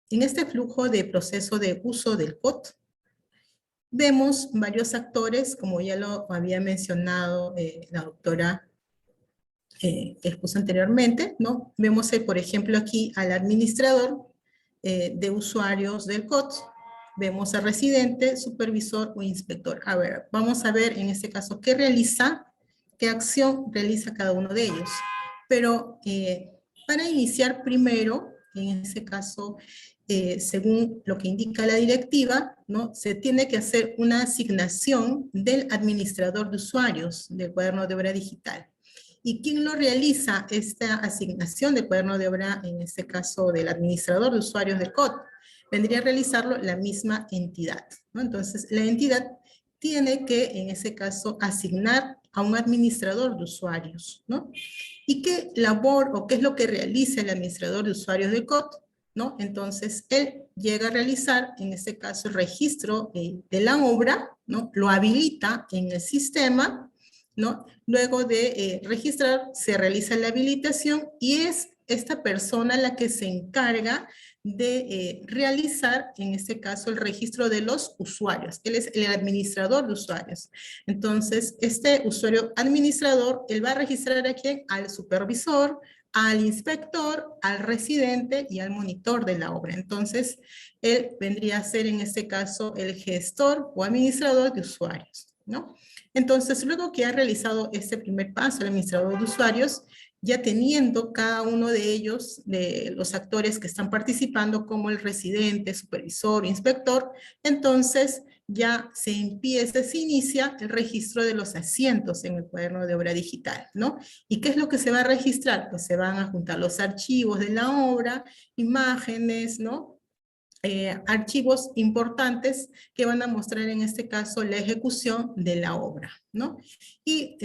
en este flujo de proceso de uso del COT, vemos varios actores, como ya lo había mencionado la doctora que expuso anteriormente, ¿no? Vemos, por ejemplo, aquí al administrador de usuarios del COT, vemos al residente, supervisor o inspector. A ver, vamos a ver en este caso qué acción realiza cada uno de ellos. Pero para iniciar primero, en este caso, según lo que indica la directiva, ¿no? Se tiene que hacer una asignación del administrador de usuarios del cuaderno de obra digital. ¿Y quién lo realiza esta asignación de cuaderno de obra, en este caso del administrador de usuarios del COT? Vendría a realizarlo la misma entidad, ¿no? Entonces, la entidad tiene que, en ese caso, asignar a un administrador de usuarios, ¿no? ¿Y qué labor o qué es lo que realiza el administrador de usuarios del COT? ¿No? Entonces, él llega a realizar, en este caso, el registro de la obra, ¿no? Lo habilita en el sistema, ¿no? Luego de registrar, se realiza la habilitación y es esta persona la que se encarga de realizar, en este caso, el registro de los usuarios. Él es el administrador de usuarios. Entonces, este usuario administrador, él va a registrar a quién, al supervisor, al inspector, al residente y al monitor de la obra. Entonces, él vendría a ser, en este caso, el gestor o administrador de usuarios, ¿no? Entonces, luego que ha realizado este primer paso, el administrador de usuarios, ya teniendo cada uno de ellos, de los actores que están participando, como el residente, supervisor, inspector, entonces ya se inicia el registro de los asientos en el cuaderno de obra digital, ¿no? ¿Y qué es lo que se va a registrar? Pues se van a juntar los archivos de la obra, imágenes, ¿no? Archivos importantes que van a mostrar en este caso la ejecución de la obra, ¿no? Y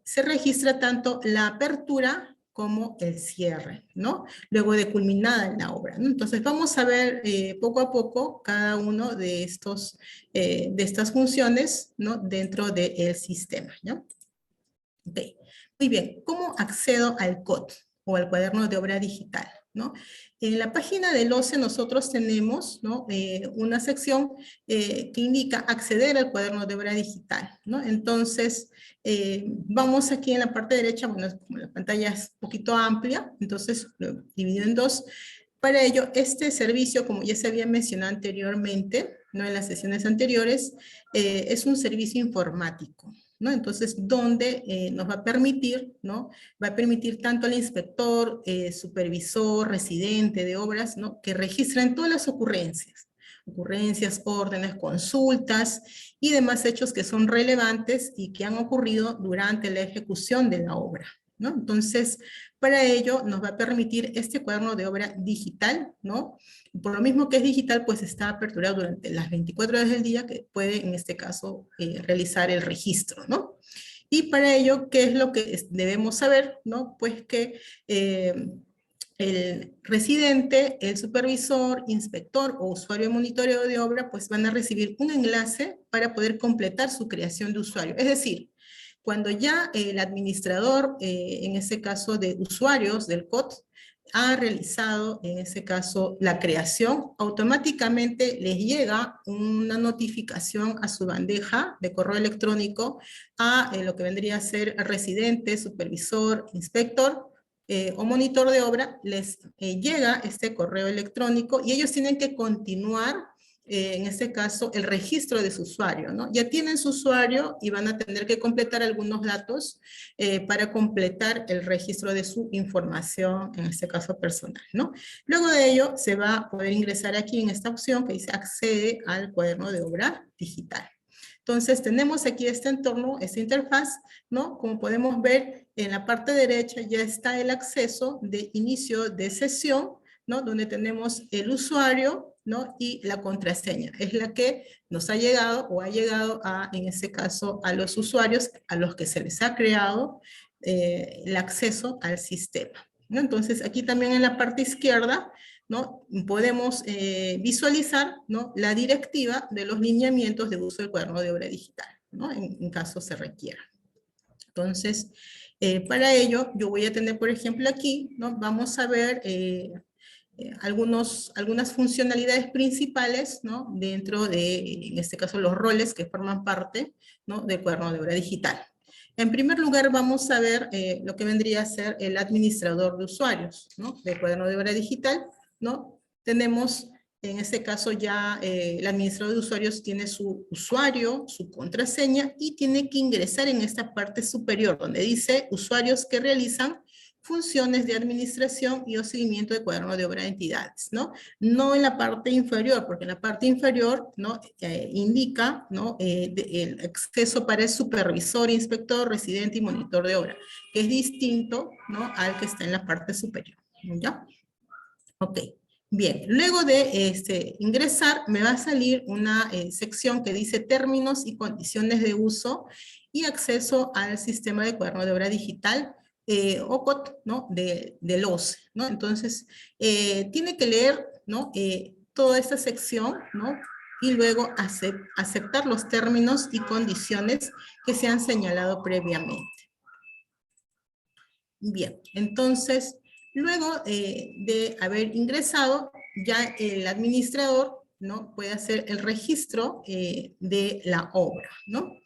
se registra tanto la apertura como el cierre, ¿no? Luego de culminada la obra, ¿no? Entonces vamos a ver poco a poco cada uno de estas funciones, ¿no? Dentro del sistema, ¿no? Ok, muy bien. ¿Cómo accedo al COT o al cuaderno de obra digital? ¿No? En la página del OCE nosotros tenemos, ¿no? Una sección que indica acceder al cuaderno de obra digital, ¿no? Entonces, vamos aquí en la parte derecha, bueno, como la pantalla es un poquito amplia, entonces lo divido en dos. Para ello, este servicio, como ya se había mencionado anteriormente, ¿no? En las sesiones anteriores, es un servicio informático, ¿no? Entonces, donde nos va a permitir, ¿no? Va a permitir tanto al inspector, supervisor, residente de obras, ¿no? Que registren todas las ocurrencias, órdenes, consultas y demás hechos que son relevantes y que han ocurrido durante la ejecución de la obra, ¿no? Entonces, para ello nos va a permitir este cuaderno de obra digital, ¿no? Por lo mismo que es digital, pues está aperturado durante las 24 horas del día, que puede en este caso realizar el registro, ¿no? Y para ello, ¿qué es lo que debemos saber? ¿No? Pues que el residente, el supervisor, inspector o usuario de monitoreo de obra, pues van a recibir un enlace para poder completar su creación de usuario. Es decir, cuando ya el administrador, en ese caso de usuarios del COT, ha realizado, en ese caso, la creación, automáticamente les llega una notificación a su bandeja de correo electrónico a lo que vendría a ser residente, supervisor, inspector o monitor de obra, les llega este correo electrónico y ellos tienen que continuar en este caso, el registro de su usuario, ¿no? Ya tienen su usuario y van a tener que completar algunos datos para completar el registro de su información, en este caso personal, ¿no? Luego de ello, se va a poder ingresar aquí en esta opción que dice accede al cuaderno de obra digital. Entonces tenemos aquí este entorno, esta interfaz, ¿no? Como podemos ver, en la parte derecha ya está el acceso de inicio de sesión, ¿no? Donde tenemos el usuario, ¿no? Y la contraseña. Es la que nos ha llegado o ha llegado a, en este caso, a los usuarios a los que se les ha creado el acceso al sistema, ¿no? Entonces aquí también en la parte izquierda, ¿no? Podemos visualizar, ¿no? La directiva de los lineamientos de uso del cuaderno de obra digital, ¿no? En caso se requiera. Entonces, para ello, yo voy a tener, por ejemplo, aquí, ¿no? Vamos a ver algunas funcionalidades principales, ¿no? Dentro de, en este caso, los roles que forman parte, ¿no? Del cuaderno de obra digital. En primer lugar, vamos a ver lo que vendría a ser el administrador de usuarios, ¿no? Del cuaderno de obra digital, ¿no? Tenemos, en este caso ya, el administrador de usuarios tiene su usuario, su contraseña, y tiene que ingresar en esta parte superior, donde dice usuarios que realizan funciones de administración y o seguimiento de cuaderno de obra de entidades, ¿no? No en la parte inferior, porque en la parte inferior, ¿no? Indica, ¿no? El acceso para el supervisor, inspector, residente y monitor de obra, que es distinto, ¿no? Al que está en la parte superior, ¿ya? Ok, bien. Luego de ingresar, me va a salir una sección que dice términos y condiciones de uso y acceso al sistema de cuaderno de obra digital, OCOT, ¿no? Del OCE, ¿no? Entonces, tiene que leer, ¿no? Toda esta sección, ¿no? Y luego aceptar los términos y condiciones que se han señalado previamente. Bien, entonces, luego de haber ingresado, ya el administrador, ¿no? Puede hacer el registro de la obra, ¿no?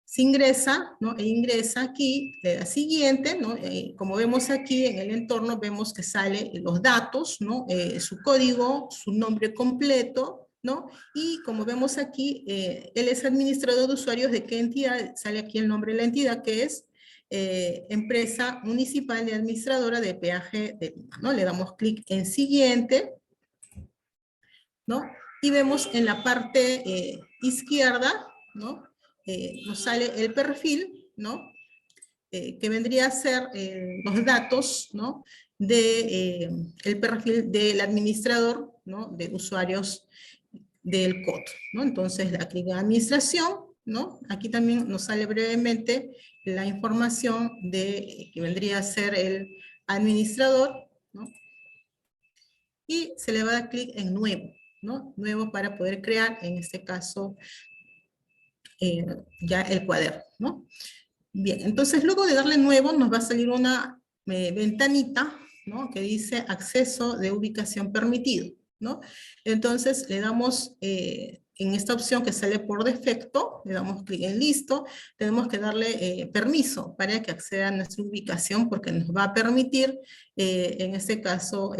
Se ingresa, ¿no? E ingresa aquí, le da siguiente, ¿no? Como vemos aquí en el entorno, vemos que sale los datos, ¿no? Su código, su nombre completo, ¿no? Y como vemos aquí, él es administrador de usuarios de qué entidad, sale aquí el nombre de la entidad, que es Empresa Municipal de Administradora de Peaje de Lima, ¿no? Le damos clic en siguiente, ¿no? Y vemos en la parte izquierda, ¿no? Nos sale el perfil, ¿no? Que vendría a ser los datos, ¿no? De el perfil del administrador, ¿no? De usuarios del COT, ¿no? Entonces, la clic en administración, ¿no? Aquí también nos sale brevemente la información de que vendría a ser el administrador, ¿no? Y se le va a dar clic en nuevo, ¿no? Nuevo para poder crear, en este caso, ya el cuaderno, ¿no? Bien, entonces luego de darle nuevo nos va a salir una ventanita, ¿no? Que dice acceso de ubicación permitido, ¿no? Entonces le damos en esta opción que sale por defecto, le damos clic en listo, tenemos que darle permiso para que acceda a nuestra ubicación porque nos va a permitir, en este caso,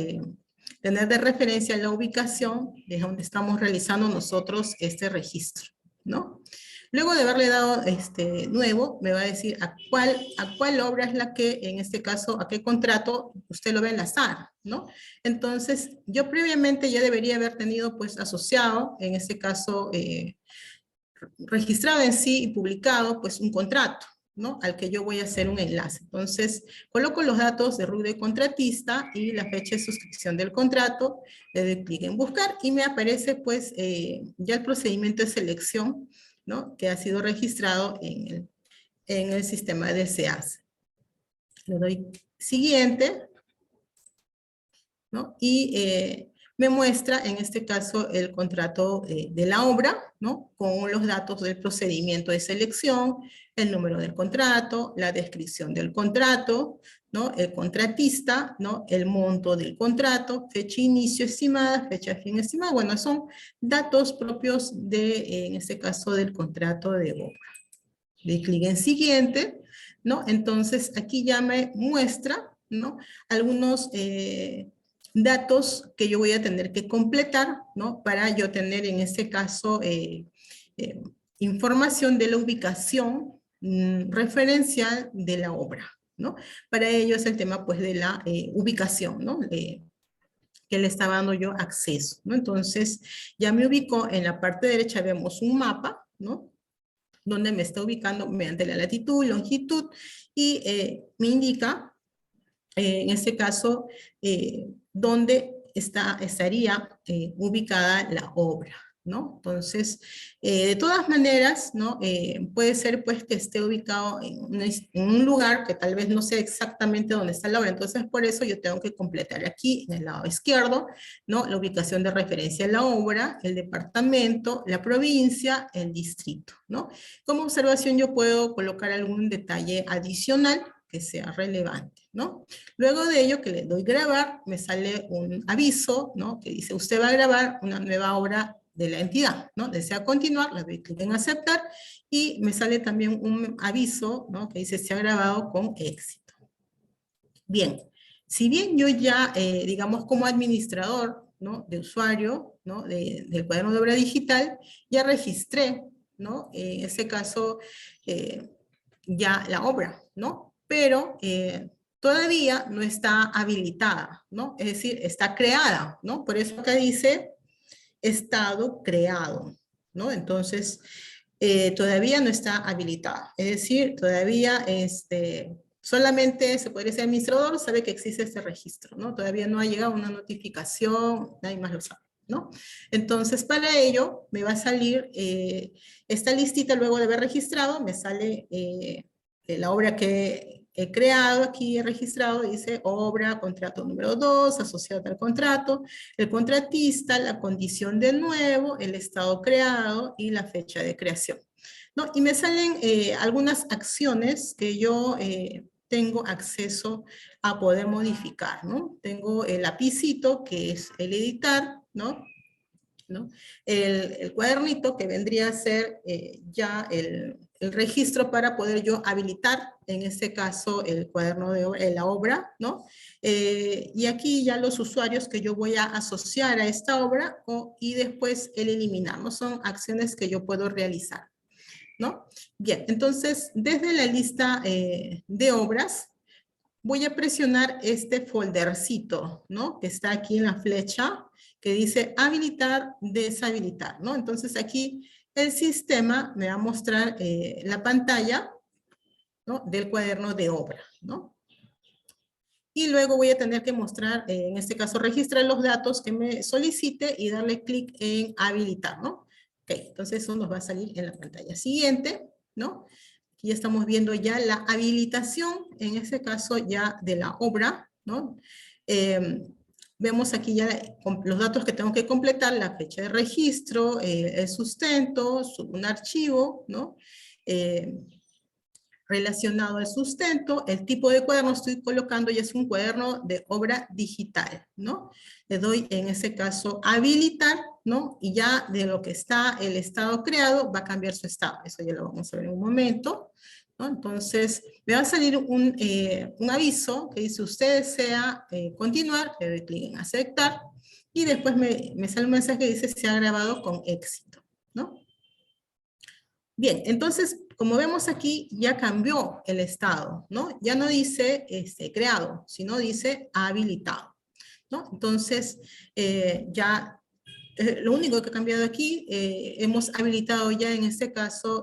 tener de referencia la ubicación de donde estamos realizando nosotros este registro, ¿no? Luego de haberle dado nuevo, me va a decir a cuál obra es la que, en este caso, a qué contrato usted lo va a enlazar, ¿no? Entonces, yo previamente ya debería haber tenido, pues, asociado, en este caso, registrado en sí y publicado, pues, un contrato, ¿no? Al que yo voy a hacer un enlace. Entonces, coloco los datos de RUT de contratista y la fecha de suscripción del contrato, le doy clic en buscar y me aparece, pues, ya el procedimiento de selección, ¿no? Que ha sido registrado en el sistema de SEAS. Le doy siguiente, ¿no? Y me muestra, en este caso, el contrato de la obra, ¿no? Con los datos del procedimiento de selección, el número del contrato, la descripción del contrato, ¿no? El contratista, ¿no? El monto del contrato, fecha de inicio estimada, fecha de fin estimada. Bueno, son datos propios de, en este caso, del contrato de obra. Le clic en siguiente, ¿no? Entonces, aquí ya me muestra, ¿no? Algunos datos que yo voy a tener que completar, ¿no? Para yo tener, en este caso, información de la ubicación referencial de la obra, ¿no? Para ello es el tema, pues, de la ubicación, ¿no? Que le estaba dando yo acceso, ¿no? Entonces, ya me ubicó en la parte derecha, vemos un mapa, ¿no? Donde me está ubicando mediante la latitud, longitud, y me indica, en este caso, dónde estaría ubicada la obra, ¿no? Entonces, de todas maneras, ¿no? Puede ser pues que esté ubicado en un lugar que tal vez no sé exactamente dónde está la obra, entonces por eso yo tengo que completar aquí en el lado izquierdo, ¿no? La ubicación de referencia a la obra, el departamento, la provincia, el distrito, ¿no? Como observación yo puedo colocar algún detalle adicional que sea relevante, ¿no? Luego de ello, que le doy grabar, me sale un aviso, ¿no? Que dice, usted va a grabar una nueva obra de la entidad, ¿no? Desea continuar, le doy clic en aceptar, y me sale también un aviso, ¿no? Que dice, se ha grabado con éxito. Bien, si bien yo ya, digamos, como administrador, ¿no? De usuario, ¿no? Del cuaderno de obra digital, ya registré, ¿no? En ese caso, ya la obra, ¿no? Pero todavía no está habilitada, ¿no? Es decir, está creada, ¿no? Por eso acá dice estado creado, ¿no? Entonces, todavía no está habilitada. Es decir, todavía solamente se podría ser administrador, sabe que existe este registro, ¿no? Todavía no ha llegado una notificación, nadie más lo sabe, ¿no? Entonces, para ello, me va a salir esta listita luego de haber registrado, me sale la obra que he creado aquí, he registrado, dice obra, contrato número 2, asociado al contrato, el contratista, la condición de nuevo, el estado creado y la fecha de creación, ¿no? Y me salen algunas acciones que yo tengo acceso a poder modificar, ¿no? Tengo el lapicito, que es el editar, ¿no? El cuadernito, que vendría a ser ya el registro para poder yo habilitar, en este caso, el cuaderno de obra, la obra, ¿no? Y aquí ya los usuarios que yo voy a asociar a esta obra y después el eliminar, ¿no? Son acciones que yo puedo realizar, ¿no? Bien, entonces, desde la lista de obras, voy a presionar este foldercito, ¿no? Que está aquí en la flecha, que dice habilitar, deshabilitar, ¿no? Entonces aquí el sistema me va a mostrar la pantalla, ¿no? Del cuaderno de obra, ¿no? Y luego voy a tener que mostrar, en este caso, registrar los datos que me solicite y darle clic en habilitar, ¿no? Ok, entonces eso nos va a salir en la pantalla siguiente, ¿no? Aquí estamos viendo ya la habilitación, en este caso ya de la obra, ¿no? Vemos aquí ya los datos que tengo que completar, la fecha de registro, el sustento, un archivo, ¿no? Relacionado al sustento, el tipo de cuaderno estoy colocando y es un cuaderno de obra digital, ¿no? Le doy en ese caso habilitar, ¿no? Y ya de lo que está el estado creado va a cambiar su estado. Eso ya lo vamos a ver en un momento, ¿no? Entonces me va a salir un aviso que dice usted desea continuar, le doy clic en aceptar y después me sale un mensaje que dice se ha grabado con éxito, ¿no? Bien, entonces, como vemos aquí, ya cambió el estado, ¿no? Ya no dice creado, sino dice habilitado, ¿no? Entonces, ya lo único que ha cambiado aquí, hemos habilitado ya en este caso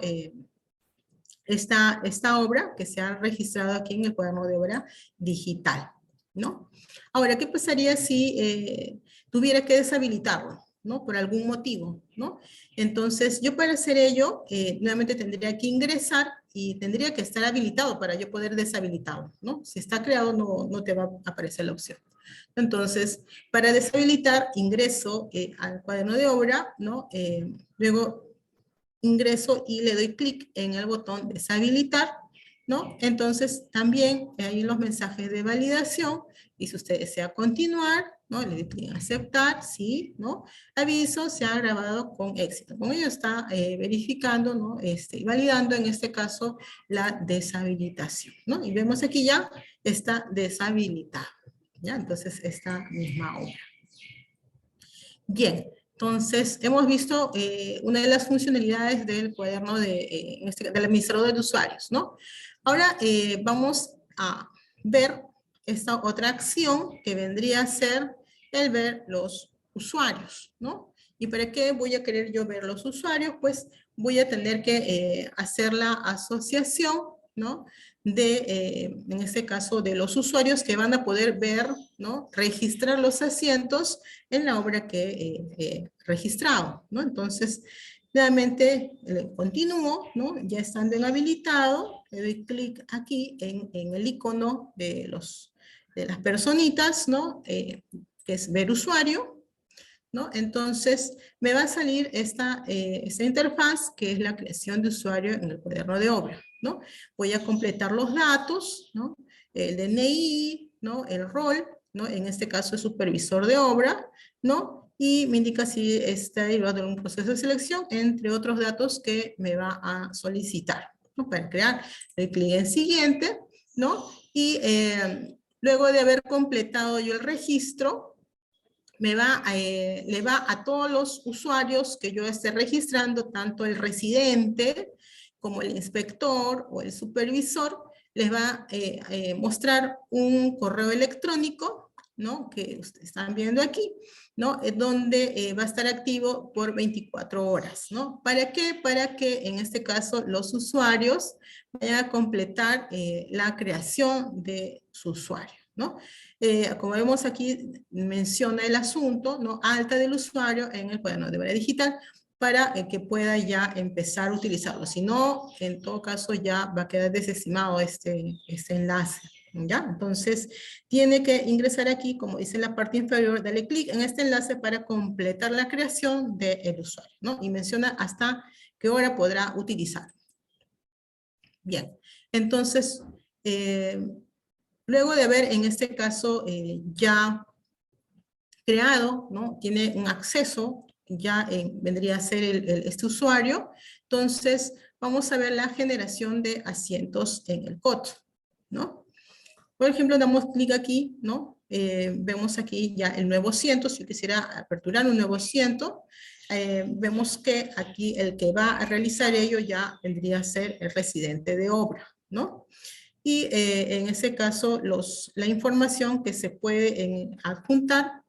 esta obra que se ha registrado aquí en el cuaderno de obra digital, ¿no? Ahora, ¿qué pasaría si tuviera que deshabilitarlo? ¿No? Por algún motivo, ¿no? Entonces, yo para hacer ello, nuevamente tendría que ingresar y tendría que estar habilitado para yo poder deshabilitarlo, ¿no? Si está creado, no te va a aparecer la opción. Entonces, para deshabilitar, ingreso al cuaderno de obra, ¿no? Luego ingreso y le doy clic en el botón deshabilitar, ¿no? Entonces, también hay los mensajes de validación, y si usted desea continuar, ¿no? Le doy clic en aceptar, sí, ¿no? Aviso, se ha grabado con éxito. Con ello está verificando, ¿no? Y validando, en este caso, la deshabilitación, ¿no? Y vemos aquí ya está deshabilitado, ¿ya? Entonces, esta misma obra. Bien. Entonces, hemos visto una de las funcionalidades del cuaderno del administrador de usuarios, ¿no? Ahora vamos a ver esta otra acción que vendría a ser el ver los usuarios, ¿no? ¿Y para qué voy a querer yo ver los usuarios? Pues voy a tener que hacer la asociación, ¿no? En este caso, de los usuarios que van a poder ver, ¿no? Registrar los asientos en la obra que he registrado, ¿no? Entonces, nuevamente continúo, ¿no? Ya estando en habilitado, le doy clic aquí en el icono de las personitas, ¿no? Que es ver usuario, ¿no? Entonces, me va a salir esta interfaz, que es la creación de usuario en el cuaderno de obra, ¿no? Voy a completar los datos, ¿no? El DNI, ¿no? El rol, ¿no? En este caso, el supervisor de obra, ¿no? Y me indica si está derivado en un proceso de selección, entre otros datos que me va a solicitar, ¿no? Para crear el clic en siguiente, ¿no? Y luego de haber completado yo el registro, le va a todos los usuarios que yo esté registrando, tanto el residente como el inspector o el supervisor, les va a mostrar un correo electrónico, ¿no? Que ustedes están viendo aquí, ¿no? Donde va a estar activo por 24 horas, ¿no? ¿Para qué? Para que en este caso los usuarios vayan a completar la creación de su usuario, ¿no? Como vemos aquí, menciona el asunto, ¿no? Alta del usuario en el cuaderno de obra digital para que pueda ya empezar a utilizarlo. Si no, en todo caso ya va a quedar desestimado este enlace, ¿ya? Entonces, tiene que ingresar aquí, como dice en la parte inferior, darle clic en este enlace para completar la creación del usuario, ¿no? Y menciona hasta qué hora podrá utilizar. Bien, entonces, luego de haber, en este caso, ya creado, ¿no? Tiene un acceso, ya vendría a ser este usuario. Entonces, vamos a ver la generación de asientos en el COT, ¿no? Por ejemplo, damos clic aquí, ¿no? Vemos aquí ya el nuevo asiento. Si yo quisiera aperturar un nuevo asiento, vemos que aquí el que va a realizar ello ya vendría a ser el residente de obra, ¿no? Y en ese caso, la información que se puede adjuntar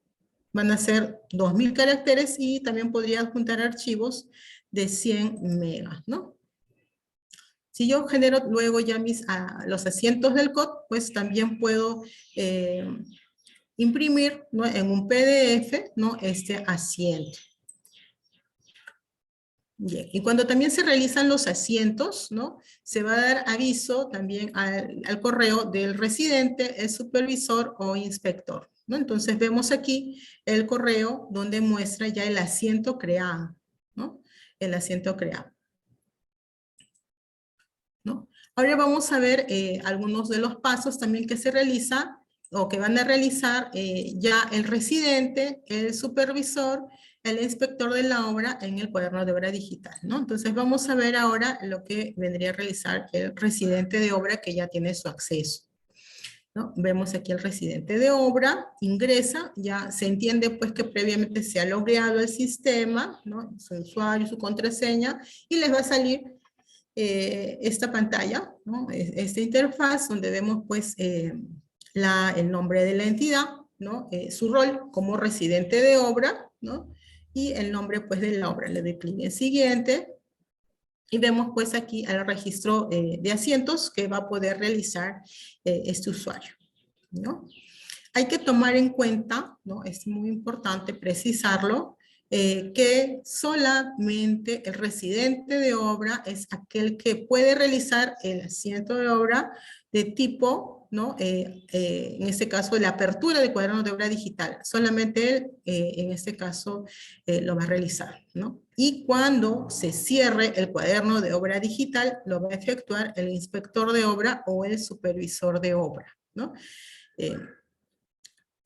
van a ser 2000 caracteres y también podría adjuntar archivos de 100 megas, ¿no? Si yo genero luego ya los asientos del COT, pues también puedo imprimir, ¿no? En un PDF, ¿no? Este asiento. Bien, y cuando también se realizan los asientos, ¿no? Se va a dar aviso también al correo del residente, el supervisor o inspector, ¿no? Entonces vemos aquí el correo donde muestra ya el asiento creado, ¿no? El asiento creado, ¿no? Ahora vamos a ver algunos de los pasos también que se realiza o que van a realizar ya el residente, el supervisor, el inspector de la obra en el cuaderno de obra digital, ¿no? Entonces vamos a ver ahora lo que vendría a realizar el residente de obra que ya tiene su acceso, ¿no? Vemos aquí el residente de obra, ingresa, ya se entiende pues que previamente se ha logueado el sistema, ¿no? Su usuario, su contraseña, y les va a salir esta pantalla, ¿no? Esta interfaz donde vemos pues el nombre de la entidad, ¿no? Su rol como residente de obra, ¿no? Y el nombre pues de la obra. Le doy clic en siguiente y vemos pues aquí el registro de asientos que va a poder realizar este usuario, ¿no? Hay que tomar en cuenta, ¿no? Es muy importante precisarlo, que solamente el residente de obra es aquel que puede realizar el asiento de obra de tipo, ¿no? En este caso, la apertura de cuaderno de obra digital. Solamente él, en este caso, lo va a realizar, ¿no? Y cuando se cierre el cuaderno de obra digital, lo va a efectuar el inspector de obra o el supervisor de obra, ¿no?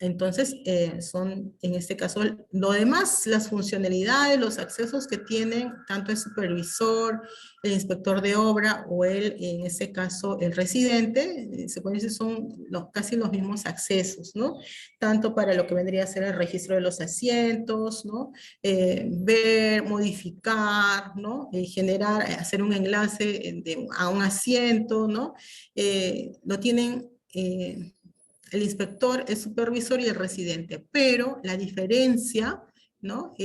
Entonces, son en este caso lo demás, las funcionalidades, los accesos que tienen tanto el supervisor, el inspector de obra o en este caso el residente, se puede decir son casi los mismos accesos, ¿no? Tanto para lo que vendría a ser el registro de los asientos, ¿no? Ver, modificar, ¿no? Generar, hacer un enlace a un asiento, ¿no? Lo tienen el inspector, el supervisor y el residente, pero la diferencia, ¿no?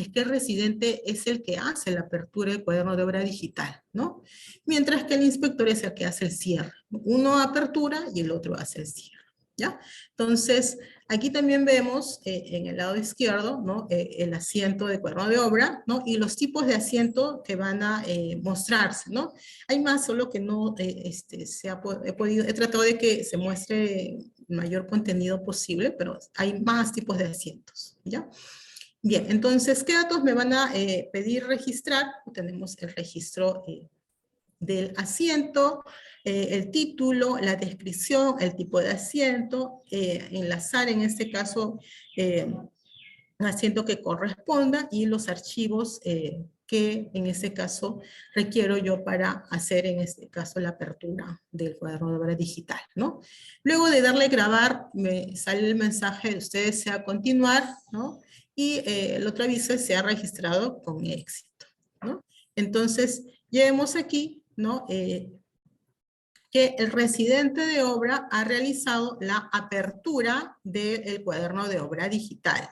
es que el residente es el que hace la apertura del cuaderno de obra digital, ¿no? Mientras que el inspector es el que hace el cierre. Uno apertura y el otro hace el cierre, ¿ya? Entonces, aquí también vemos en el lado izquierdo, ¿no? El asiento de cuaderno de obra, ¿no? Y los tipos de asiento que van a mostrarse, ¿no? Hay más, solo que no he tratado de que se muestre el mayor contenido posible, pero hay más tipos de asientos, ¿ya? Bien, entonces, ¿qué datos me van a pedir registrar? Tenemos el registro del asiento, el título, la descripción, el tipo de asiento, enlazar en este caso un asiento que corresponda y los archivos que en este caso requiero yo para hacer en este caso la apertura del cuaderno de obra digital, ¿no? Luego de darle grabar, me sale el mensaje de usted desea continuar, ¿no? Y el otro aviso se ha registrado con éxito, ¿no? Entonces, ya vemos aquí, ¿no? Que el residente de obra ha realizado la apertura del cuaderno de obra digital,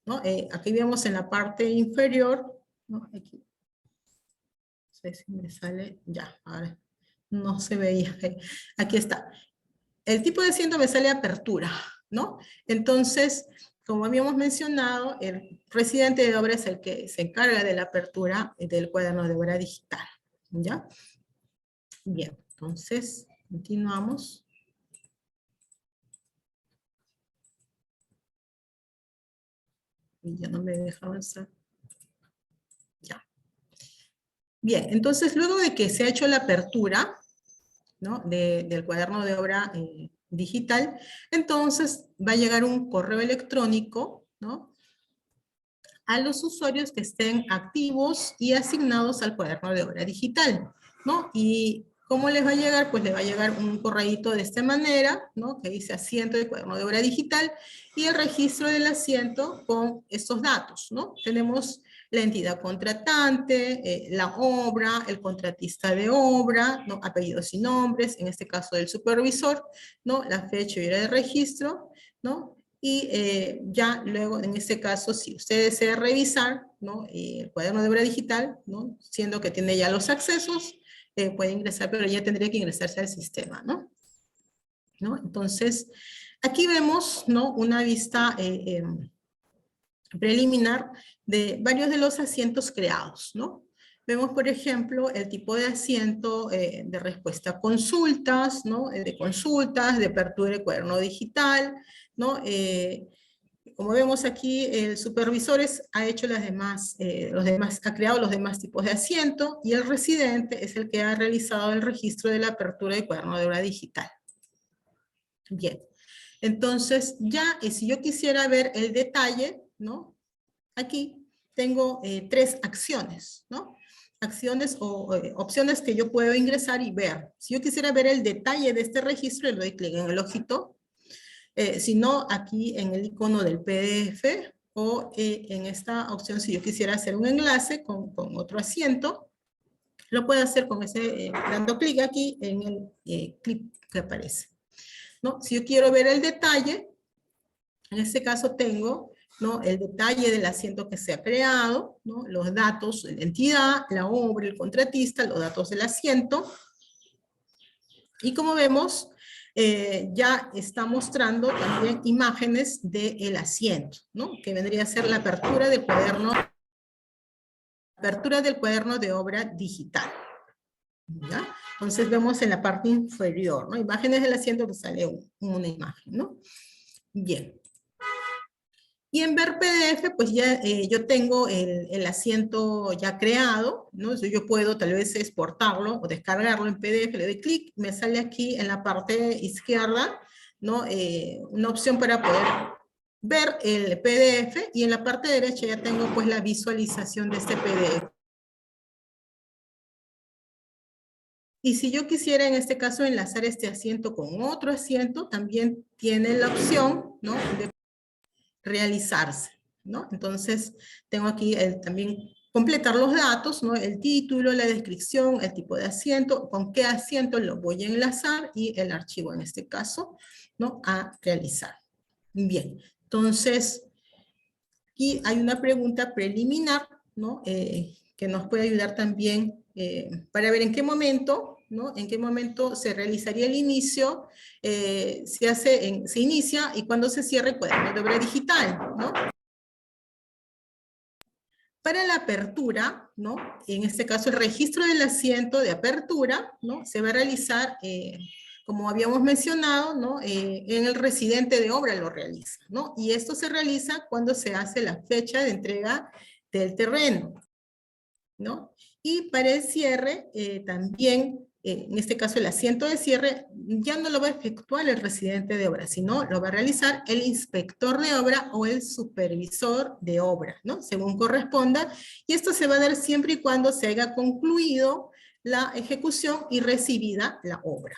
¿no? Aquí vemos en la parte inferior, ¿no? Aquí. No sé si me sale, ya, ahora no se veía, aquí está. El tipo de asiento me sale apertura, ¿no? Entonces, como habíamos mencionado, el residente de obra es el que se encarga de la apertura del cuaderno de obra digital, ¿ya? Bien, entonces, continuamos. Y ya no me deja avanzar. Ya. Bien, entonces, luego de que se ha hecho la apertura, ¿no? Del cuaderno de obra digital, entonces va a llegar un correo electrónico, ¿no? A los usuarios que estén activos y asignados al cuaderno de obra digital, ¿no? Y ¿cómo les va a llegar? Pues les va a llegar un correíto de esta manera, ¿no? Que dice asiento de cuaderno de obra digital y el registro del asiento con estos datos, ¿no? Tenemos la entidad contratante, la obra, el contratista de obra, ¿no? Apellidos y nombres, en este caso del supervisor, ¿no? La fecha y hora de registro, ¿no? Y ya luego, en este caso, si usted desea revisar, ¿no? El cuaderno de obra digital, ¿no? Siendo que tiene ya los accesos, puede ingresar, pero ya tendría que ingresarse al sistema, ¿no? Entonces, aquí vemos, ¿no? Una vista preliminar de varios de los asientos creados, ¿no? Vemos, por ejemplo, el tipo de asiento de respuesta a consultas, ¿no? De consultas, de apertura de cuaderno digital, ¿no? Como vemos aquí, el supervisor ha hecho ha creado los demás tipos de asiento y el residente es el que ha realizado el registro de la apertura de cuaderno de obra digital. Bien, entonces ya, si yo quisiera ver el detalle, ¿no? Aquí tengo 3 acciones, ¿no? Acciones o opciones que yo puedo ingresar y ver. Si yo quisiera ver el detalle de este registro, le doy clic en el ojito. Si no, aquí en el icono del PDF o en esta opción, si yo quisiera hacer un enlace con otro asiento, lo puedo hacer con dando clic aquí en el clip que aparece, ¿no? Si yo quiero ver el detalle, en este caso tengo, ¿no? El detalle del asiento que se ha creado, ¿no? Los datos de la entidad, la obra, el contratista, los datos del asiento. Y como vemos, ya está mostrando también imágenes del asiento, ¿no? Que vendría a ser la apertura del cuaderno de obra digital, ¿ya? Entonces vemos en la parte inferior, ¿no? Imágenes del asiento que sale una imagen, ¿no? Bien. Y en ver PDF, pues ya yo tengo el asiento ya creado, ¿no? Entonces yo puedo tal vez exportarlo o descargarlo en PDF, le doy clic, me sale aquí en la parte izquierda, ¿no? Una opción para poder ver el PDF y en la parte derecha ya tengo pues la visualización de este PDF. Y si yo quisiera en este caso enlazar este asiento con otro asiento, también tiene la opción, ¿no? De realizarse, ¿no? Entonces, tengo aquí también completar los datos, ¿no? El título, la descripción, el tipo de asiento, con qué asiento lo voy a enlazar y el archivo en este caso, ¿no? A realizar. Bien, entonces, Aquí hay una pregunta preliminar, ¿no? Que nos puede ayudar también para ver en qué momento, ¿no? En qué momento se realizaría el inicio, se inicia y cuándo se cierra el cuaderno de obra digital, ¿no? Para la apertura, ¿no? En este caso el registro del asiento de apertura, ¿no? Se va a realizar, como habíamos mencionado, ¿no? En el residente de obra lo realiza, ¿no? Y esto se realiza cuando se hace la fecha de entrega del terreno, ¿no? Y para el cierre, también, en este caso el asiento de cierre, ya no lo va a efectuar el residente de obra, sino lo va a realizar el inspector de obra o el supervisor de obra, ¿no? Según corresponda, y esto se va a dar siempre y cuando se haya concluido la ejecución y recibida la obra.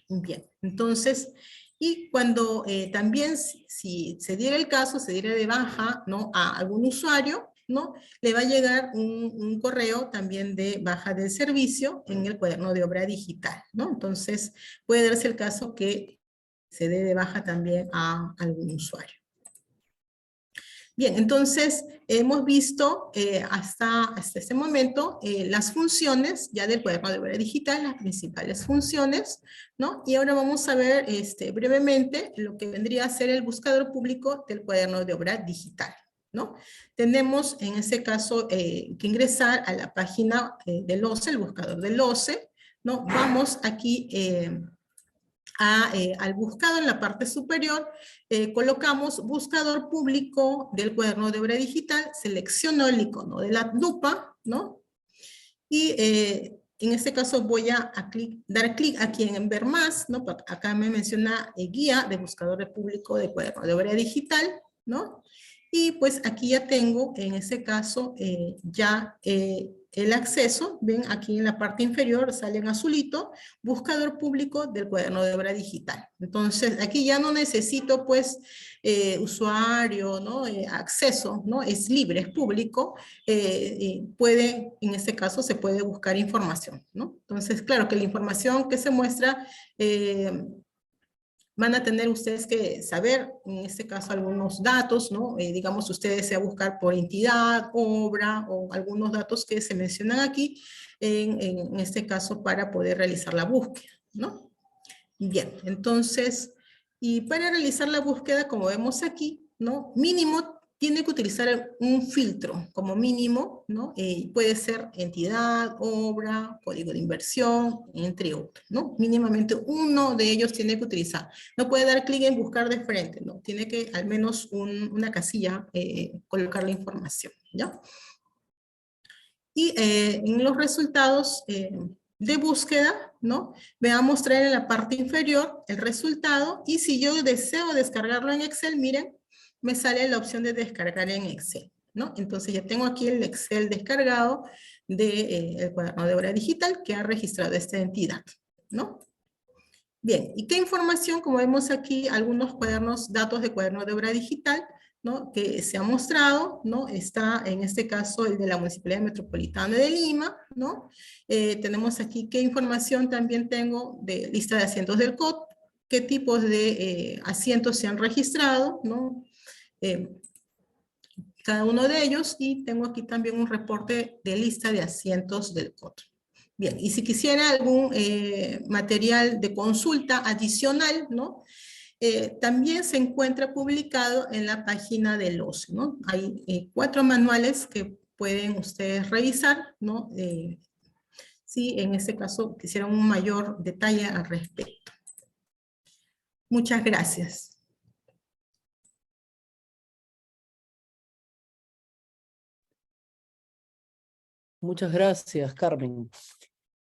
Bien, entonces, y cuando también, si se diera el caso, se diera de baja, ¿no? A algún usuario, ¿no? Le va a llegar un correo también de baja del servicio en el cuaderno de obra digital, ¿no? Entonces, puede darse el caso que se dé de baja también a algún usuario. Bien, entonces hemos visto hasta este momento las funciones ya del cuaderno de obra digital, las principales funciones, ¿no? Y ahora vamos a ver brevemente lo que vendría a ser el buscador público del cuaderno de obra digital, ¿no? Tenemos en este caso que ingresar a la página del OCE, el buscador del OCE, ¿no? Vamos aquí al buscado en la parte superior, colocamos buscador público del cuaderno de obra digital, selecciono el icono de la lupa, ¿no? Y en este caso voy a dar clic aquí en ver más, ¿no? Acá me menciona guía de buscador de público de cuaderno de obra digital, ¿no? Y pues aquí ya tengo, en este caso, ya el acceso. Ven, aquí en la parte inferior sale en azulito, buscador público del cuaderno de obra digital. Entonces, aquí ya no necesito, pues, usuario, ¿no? Acceso, ¿no? Es libre, es público. Puede, en este caso, se puede buscar información, ¿no? Entonces, claro que la información que se muestra van a tener ustedes que saber, en este caso, algunos datos, ¿no? Digamos, ustedes desea buscar por entidad, obra, o algunos datos que se mencionan aquí, en este caso, para poder realizar la búsqueda, ¿no? Bien, entonces, y para realizar la búsqueda, como vemos aquí, ¿no? Mínimo tiene que utilizar un filtro, como mínimo, ¿no? Puede ser entidad, obra, código de inversión, entre otros, ¿no? Mínimamente uno de ellos tiene que utilizar. No puede dar clic en buscar de frente, ¿no? Tiene que al menos una casilla colocar la información, ¿ya? Y en los resultados de búsqueda, ¿no? Me va a mostrar en la parte inferior el resultado, y si yo deseo descargarlo en Excel, miren, me sale la opción de descargar en Excel, ¿no? Entonces ya tengo aquí el Excel descargado del cuaderno de obra digital que ha registrado esta entidad, ¿no? Bien, ¿y qué información? Como vemos aquí, algunos cuadernos, datos de cuaderno de obra digital, ¿no? Que se ha mostrado, ¿no? Está en este caso el de la Municipalidad Metropolitana de Lima, ¿no? Tenemos aquí qué información también tengo de lista de asientos del COT, qué tipos de asientos se han registrado, ¿no? Cada uno de ellos, y tengo aquí también un reporte de lista de asientos del COT. Bien, y si quisiera algún material de consulta adicional, ¿no? También se encuentra publicado en la página del OCE, ¿no? Hay 4 manuales que pueden ustedes revisar, ¿no? Si en este caso quisieran un mayor detalle al respecto. Muchas gracias. Muchas gracias, Carmen.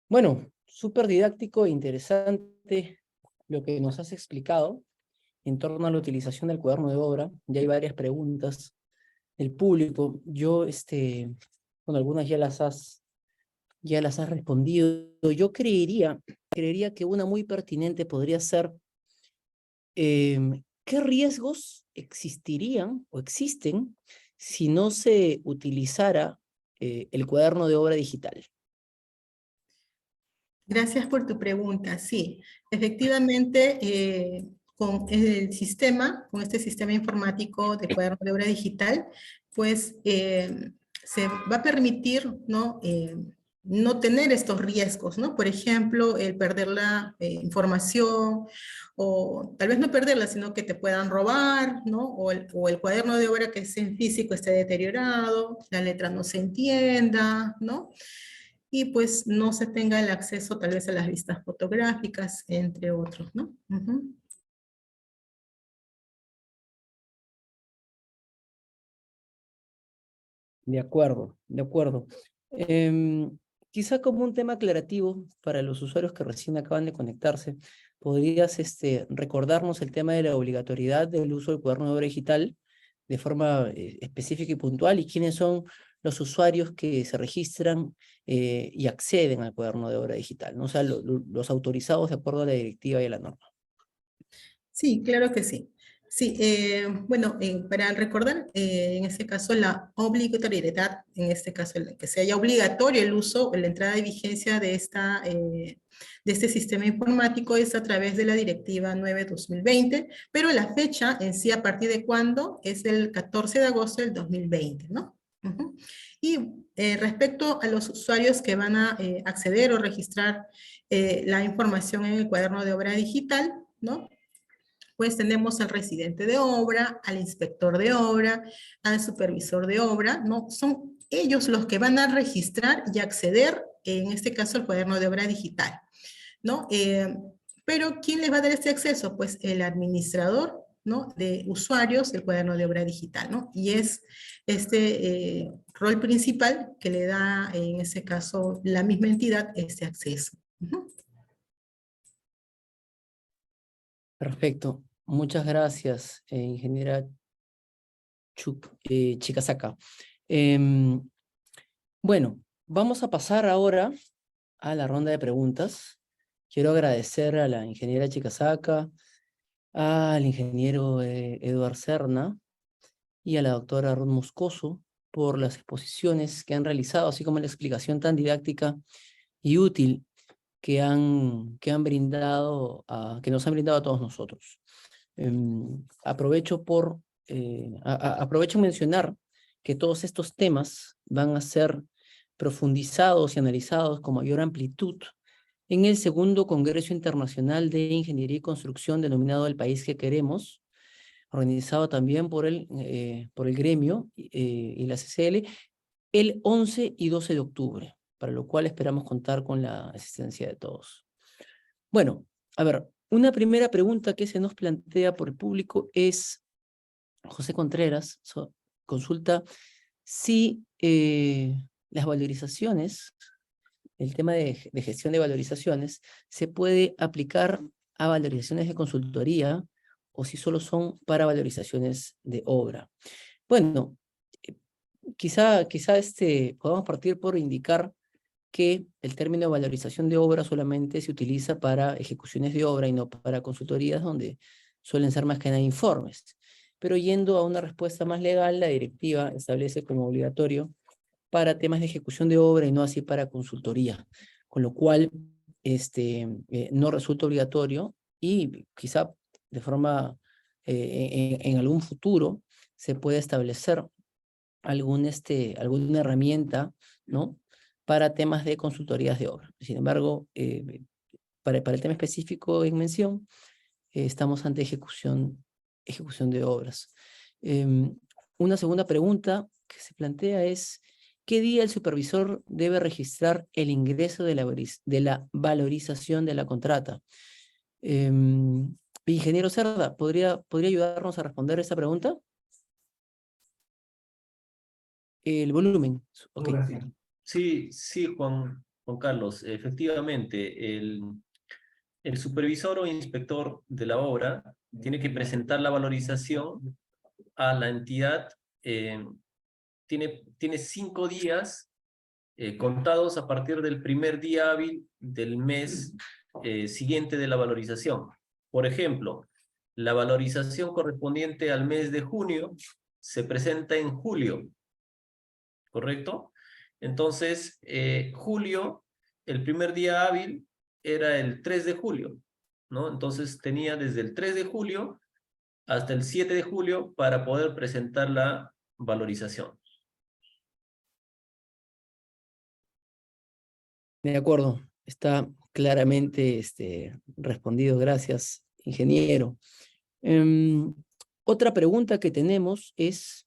Bueno, súper didáctico e interesante lo que nos has explicado en torno a la utilización del cuaderno de obra. Ya hay varias preguntas del público. Yo, bueno, algunas ya las has respondido. Yo creería que una muy pertinente podría ser, ¿qué riesgos existirían o existen si no se utilizara el cuaderno de obra digital? Gracias por tu pregunta. Sí, efectivamente, con el sistema, con este sistema informático de cuaderno de obra digital, pues se va a permitir, ¿no? No tener estos riesgos, ¿no? Por ejemplo, el perder la información, o tal vez no perderla, sino que te puedan robar, ¿no? O el cuaderno de obra que es en físico esté deteriorado, la letra no se entienda, ¿no? Y pues no se tenga el acceso tal vez a las vistas fotográficas, entre otros, ¿no? Ujú. De acuerdo, de acuerdo. Quizá como un tema aclarativo para los usuarios que recién acaban de conectarse, podrías recordarnos el tema de la obligatoriedad del uso del cuaderno de obra digital de forma específica y puntual, y quiénes son los usuarios que se registran y acceden al cuaderno de obra digital, ¿no? O sea, los autorizados de acuerdo a la directiva y a la norma. Sí, claro que sí. Sí, bueno, para recordar, en este caso, la obligatoriedad, en este caso, que se haya obligatorio el uso o la entrada de vigencia de este sistema informático es a través de la Directiva 9/2020, pero la fecha en sí, a partir de cuándo, es el 14 de agosto del 2020, ¿no? Ujú. Y respecto a los usuarios que van a acceder o registrar la información en el cuaderno de obra digital, ¿no? Pues tenemos al residente de obra, al inspector de obra, al supervisor de obra, ¿no? Son ellos los que van a registrar y acceder, en este caso, al cuaderno de obra digital, ¿no? Pero ¿quién les va a dar este acceso? Pues el administrador, ¿no? De usuarios del cuaderno de obra digital, ¿no? Y es este rol principal que le da, en ese caso, la misma entidad este acceso. Ujú. Perfecto. Muchas gracias, ingeniera Chikasaka. Bueno, vamos a pasar ahora a la ronda de preguntas. Quiero agradecer a la ingeniera Chikasaka, al ingeniero Eduard Serna y a la doctora Ruth Moscoso por las exposiciones que han realizado, así como la explicación tan didáctica y útil que que nos han brindado a todos nosotros. Aprovecho en mencionar que todos estos temas van a ser profundizados y analizados con mayor amplitud en el segundo Congreso Internacional de Ingeniería y Construcción denominado El País que Queremos, organizado también por el gremio y la CCL, el 11 y 12 de octubre, para lo cual esperamos contar con la asistencia de todos. Bueno, a ver, una primera pregunta que se nos plantea por el público es, José Contreras consulta si las valorizaciones, el tema de gestión de valorizaciones, se puede aplicar a valorizaciones de consultoría o si solo son para valorizaciones de obra. Bueno, quizá podamos partir por indicar que el término valorización de obra solamente se utiliza para ejecuciones de obra y no para consultorías, donde suelen ser más que nada informes. Pero yendo a una respuesta más legal, la directiva establece como obligatorio para temas de ejecución de obra y no así para consultoría, con lo cual no resulta obligatorio y quizá de forma, en algún futuro, se puede establecer alguna herramienta, ¿no?, para temas de consultorías de obra. Sin embargo, para el tema específico en mención, estamos ante ejecución de obras. Una segunda pregunta que se plantea es, ¿qué día el supervisor debe registrar el ingreso de la valorización de la contrata? Ingeniero Cerda, ¿podría ayudarnos a responder esa pregunta? El volumen. Ok. Sí, Juan Carlos, efectivamente, el supervisor o inspector de la obra tiene que presentar la valorización a la entidad, tiene 5 días contados a partir del primer día hábil del mes siguiente de la valorización. Por ejemplo, la valorización correspondiente al mes de junio se presenta en julio, ¿correcto? Entonces, julio, el primer día hábil era el 3 de julio, ¿no? Entonces tenía desde el 3 de julio hasta el 7 de julio para poder presentar la valorización. De acuerdo, está claramente respondido. Gracias, ingeniero. Otra pregunta que tenemos es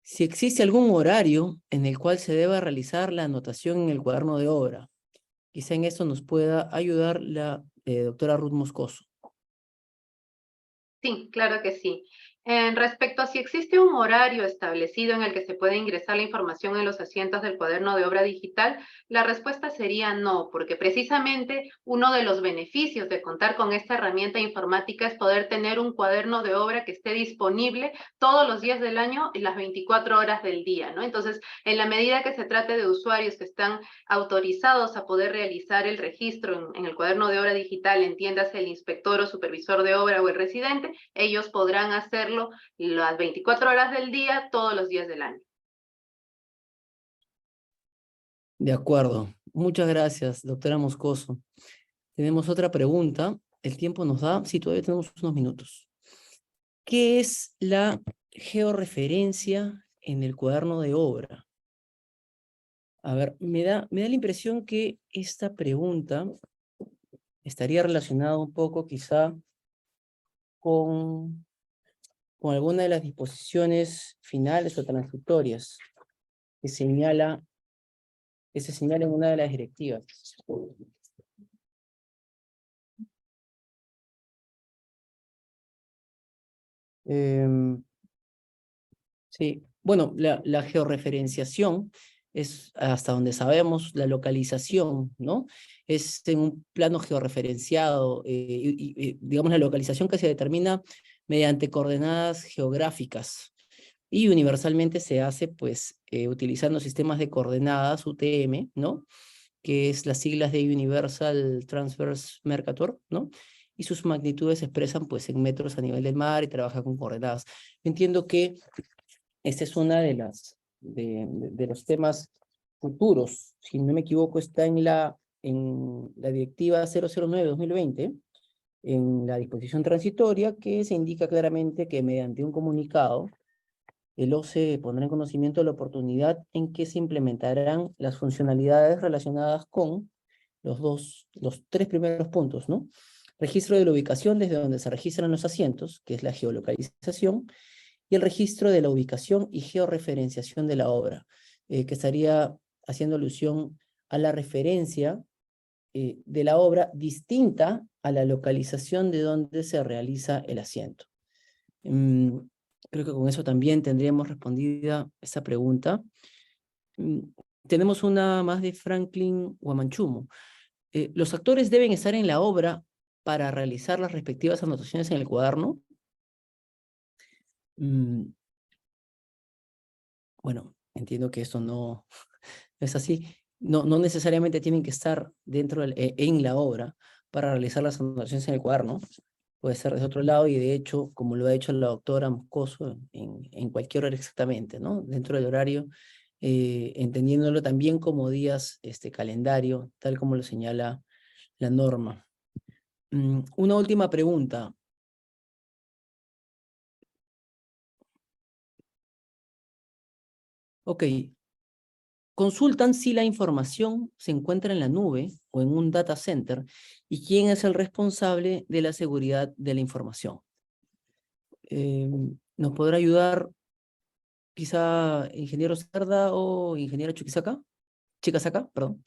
si existe algún horario en el cual se deba realizar la anotación en el cuaderno de obra. Quizá en esto nos pueda ayudar la doctora Ruth Moscoso. Sí, claro que sí. Respecto a si existe un horario establecido en el que se puede ingresar la información en los asientos del cuaderno de obra digital, la respuesta sería no, porque precisamente uno de los beneficios de contar con esta herramienta informática es poder tener un cuaderno de obra que esté disponible todos los días del año y las 24 horas del día, ¿no? Entonces, en la medida que se trate de usuarios que están autorizados a poder realizar el registro en el cuaderno de obra digital, entiéndase el inspector o supervisor de obra o el residente, ellos podrán hacerlo las 24 horas del día, todos los días del año. De acuerdo. Muchas gracias, doctora Moscoso. Tenemos otra pregunta. ¿El tiempo nos da? Sí, todavía tenemos unos minutos. ¿Qué es la georreferencia en el cuaderno de obra? A ver, me da la impresión que esta pregunta estaría relacionada un poco quizá con alguna de las disposiciones finales o transitorias que se señala en una de las directivas. Sí, bueno, la georreferenciación es, hasta donde sabemos, la localización, ¿no? Es en un plano georreferenciado, digamos, la localización que se determina mediante coordenadas geográficas. Y universalmente se hace, pues, utilizando sistemas de coordenadas, UTM, ¿no? Que es las siglas de Universal Transverse Mercator, ¿no? Y sus magnitudes se expresan, pues, en metros a nivel del mar y trabaja con coordenadas. Entiendo que esta es una de los temas futuros. Si no me equivoco, está en la directiva 009-2020, en la disposición transitoria, que se indica claramente que mediante un comunicado, el OCE pondrá en conocimiento la oportunidad en que se implementarán las funcionalidades relacionadas con los tres primeros puntos, ¿no? Registro de la ubicación desde donde se registran los asientos, que es la geolocalización, y el registro de la ubicación y georreferenciación de la obra, que estaría haciendo alusión a la referencia de la obra distinta a la localización de donde se realiza el asiento. Creo que con eso también tendríamos respondida esa pregunta. Tenemos una más de Franklin Guamanchumo. ¿Los actores deben estar en la obra para realizar las respectivas anotaciones en el cuaderno? Bueno, entiendo que esto no es así. No necesariamente tienen que estar en la obra para realizar las anotaciones en el cuaderno. Puede ser desde otro lado y de hecho, como lo ha hecho la doctora Moscoso, en cualquier hora exactamente, ¿no? Dentro del horario, entendiéndolo también como días calendario, tal como lo señala la norma. Una última pregunta. Ok. Consultan si la información se encuentra en la nube o en un data center y quién es el responsable de la seguridad de la información. ¿Nos podrá ayudar quizá ingeniero Cerda o ingeniero Chikasaka, perdón?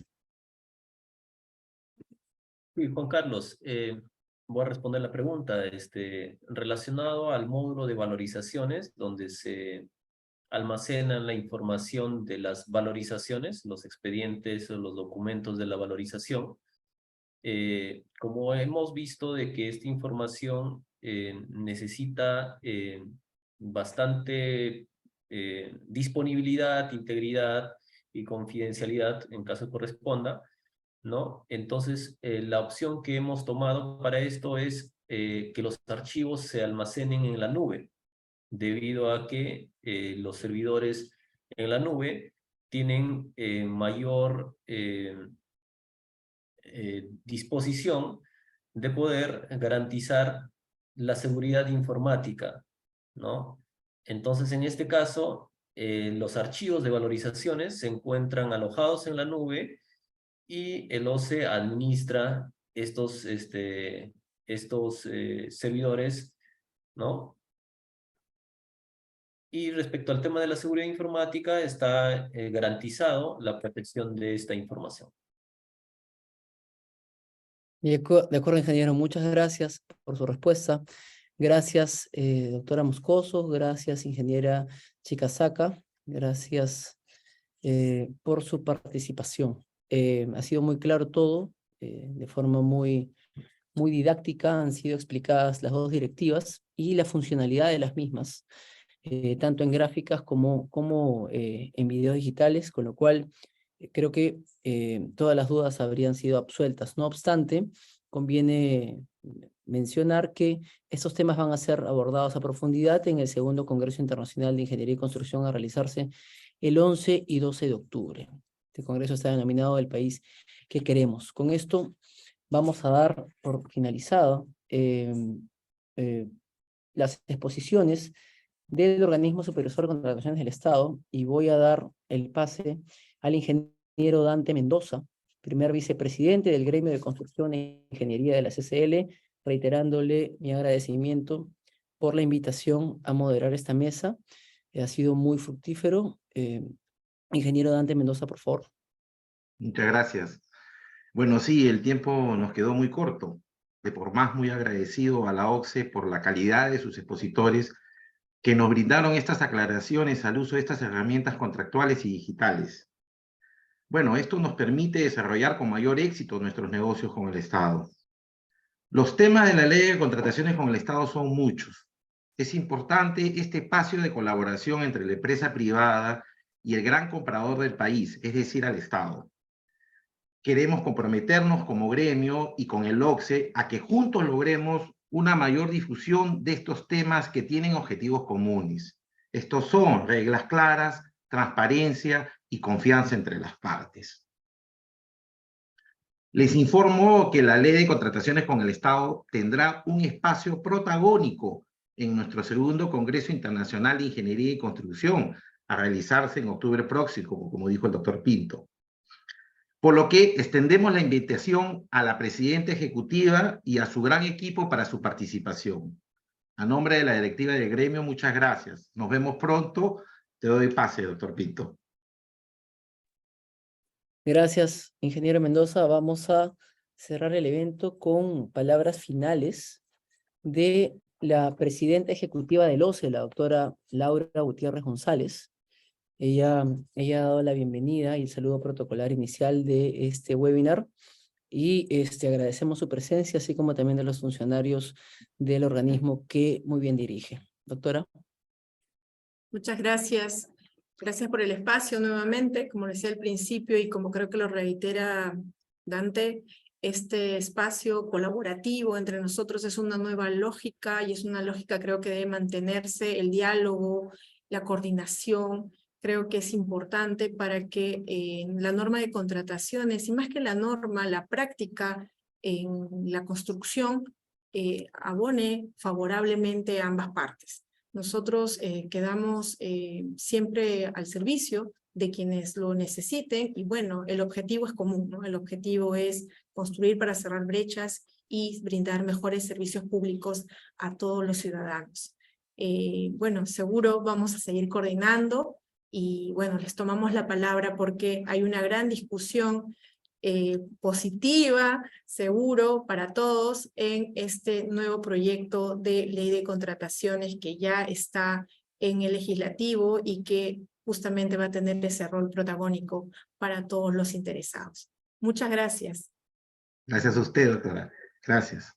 Sí, Juan Carlos, voy a responder la pregunta. Relacionado al módulo de valorizaciones, donde se almacenan la información de las valorizaciones, los expedientes o los documentos de la valorización. Como hemos visto de que esta información necesita bastante disponibilidad, integridad y confidencialidad en caso corresponda, ¿no? Entonces, la opción que hemos tomado para esto es que los archivos se almacenen en la nube, debido a que los servidores en la nube tienen mayor disposición de poder garantizar la seguridad informática, ¿no? Entonces, en este caso, los archivos de valorizaciones se encuentran alojados en la nube y el OCE administra estos servidores, ¿no? Y respecto al tema de la seguridad informática, está garantizado la protección de esta información. De acuerdo, ingeniero, muchas gracias por su respuesta. Gracias, doctora Moscoso, gracias, ingeniera Chikasaka, gracias por su participación. Ha sido muy claro todo, de forma muy didáctica han sido explicadas las dos directivas y la funcionalidad de las mismas, tanto en gráficas como en videos digitales, con lo cual creo que todas las dudas habrían sido absueltas. No obstante, conviene mencionar que estos temas van a ser abordados a profundidad en el segundo Congreso Internacional de Ingeniería y Construcción a realizarse el 11 y 12 de octubre. Este congreso está denominado El País que Queremos. Con esto vamos a dar por finalizado las exposiciones del Organismo Supervisor de Contrataciones del Estado y voy a dar el pase al ingeniero Dante Mendoza, primer vicepresidente del Gremio de Construcción e Ingeniería de la CCL, reiterándole mi agradecimiento por la invitación a moderar esta mesa. Ha sido muy fructífero. Ingeniero Dante Mendoza, por favor. Muchas gracias. Bueno, sí, el tiempo nos quedó muy corto. De por más muy agradecido a la OCSE por la calidad de sus expositores que nos brindaron estas aclaraciones al uso de estas herramientas contractuales y digitales. Bueno, esto nos permite desarrollar con mayor éxito nuestros negocios con el Estado. Los temas de la ley de contrataciones con el Estado son muchos. Es importante este espacio de colaboración entre la empresa privada y el gran comprador del país, es decir, al Estado. Queremos comprometernos como gremio y con el OCSE a que juntos logremos una mayor difusión de estos temas que tienen objetivos comunes. Estos son reglas claras, transparencia y confianza entre las partes. Les informo que la Ley de Contrataciones con el Estado tendrá un espacio protagónico en nuestro segundo Congreso Internacional de Ingeniería y Construcción, a realizarse en octubre próximo, como dijo el doctor Pinto. Por lo que extendemos la invitación a la presidenta ejecutiva y a su gran equipo para su participación. A nombre de la directiva del gremio, muchas gracias. Nos vemos pronto. Te doy pase, doctor Pinto. Gracias, ingeniero Mendoza. Vamos a cerrar el evento con palabras finales de la presidenta ejecutiva del OCE, la doctora Laura Gutiérrez González. Ella ha dado la bienvenida y el saludo protocolar inicial de este webinar y agradecemos su presencia, así como también de los funcionarios del organismo que muy bien dirige. Doctora. Muchas gracias. Gracias por el espacio nuevamente, como decía al principio y como creo que lo reitera Dante, este espacio colaborativo entre nosotros es una nueva lógica y es una lógica creo que debe mantenerse, el diálogo, la coordinación. Creo que es importante para que la norma de contrataciones, y más que la norma, la práctica en la construcción abone favorablemente a ambas partes. Nosotros quedamos siempre al servicio de quienes lo necesiten y bueno, el objetivo es común, ¿no? El objetivo es construir para cerrar brechas y brindar mejores servicios públicos a todos los ciudadanos. Bueno, seguro vamos a seguir coordinando y bueno, les tomamos la palabra porque hay una gran discusión positiva, seguro, para todos en este nuevo proyecto de ley de contrataciones que ya está en el legislativo y que justamente va a tener ese rol protagónico para todos los interesados. Muchas gracias. Gracias a usted, doctora. Gracias.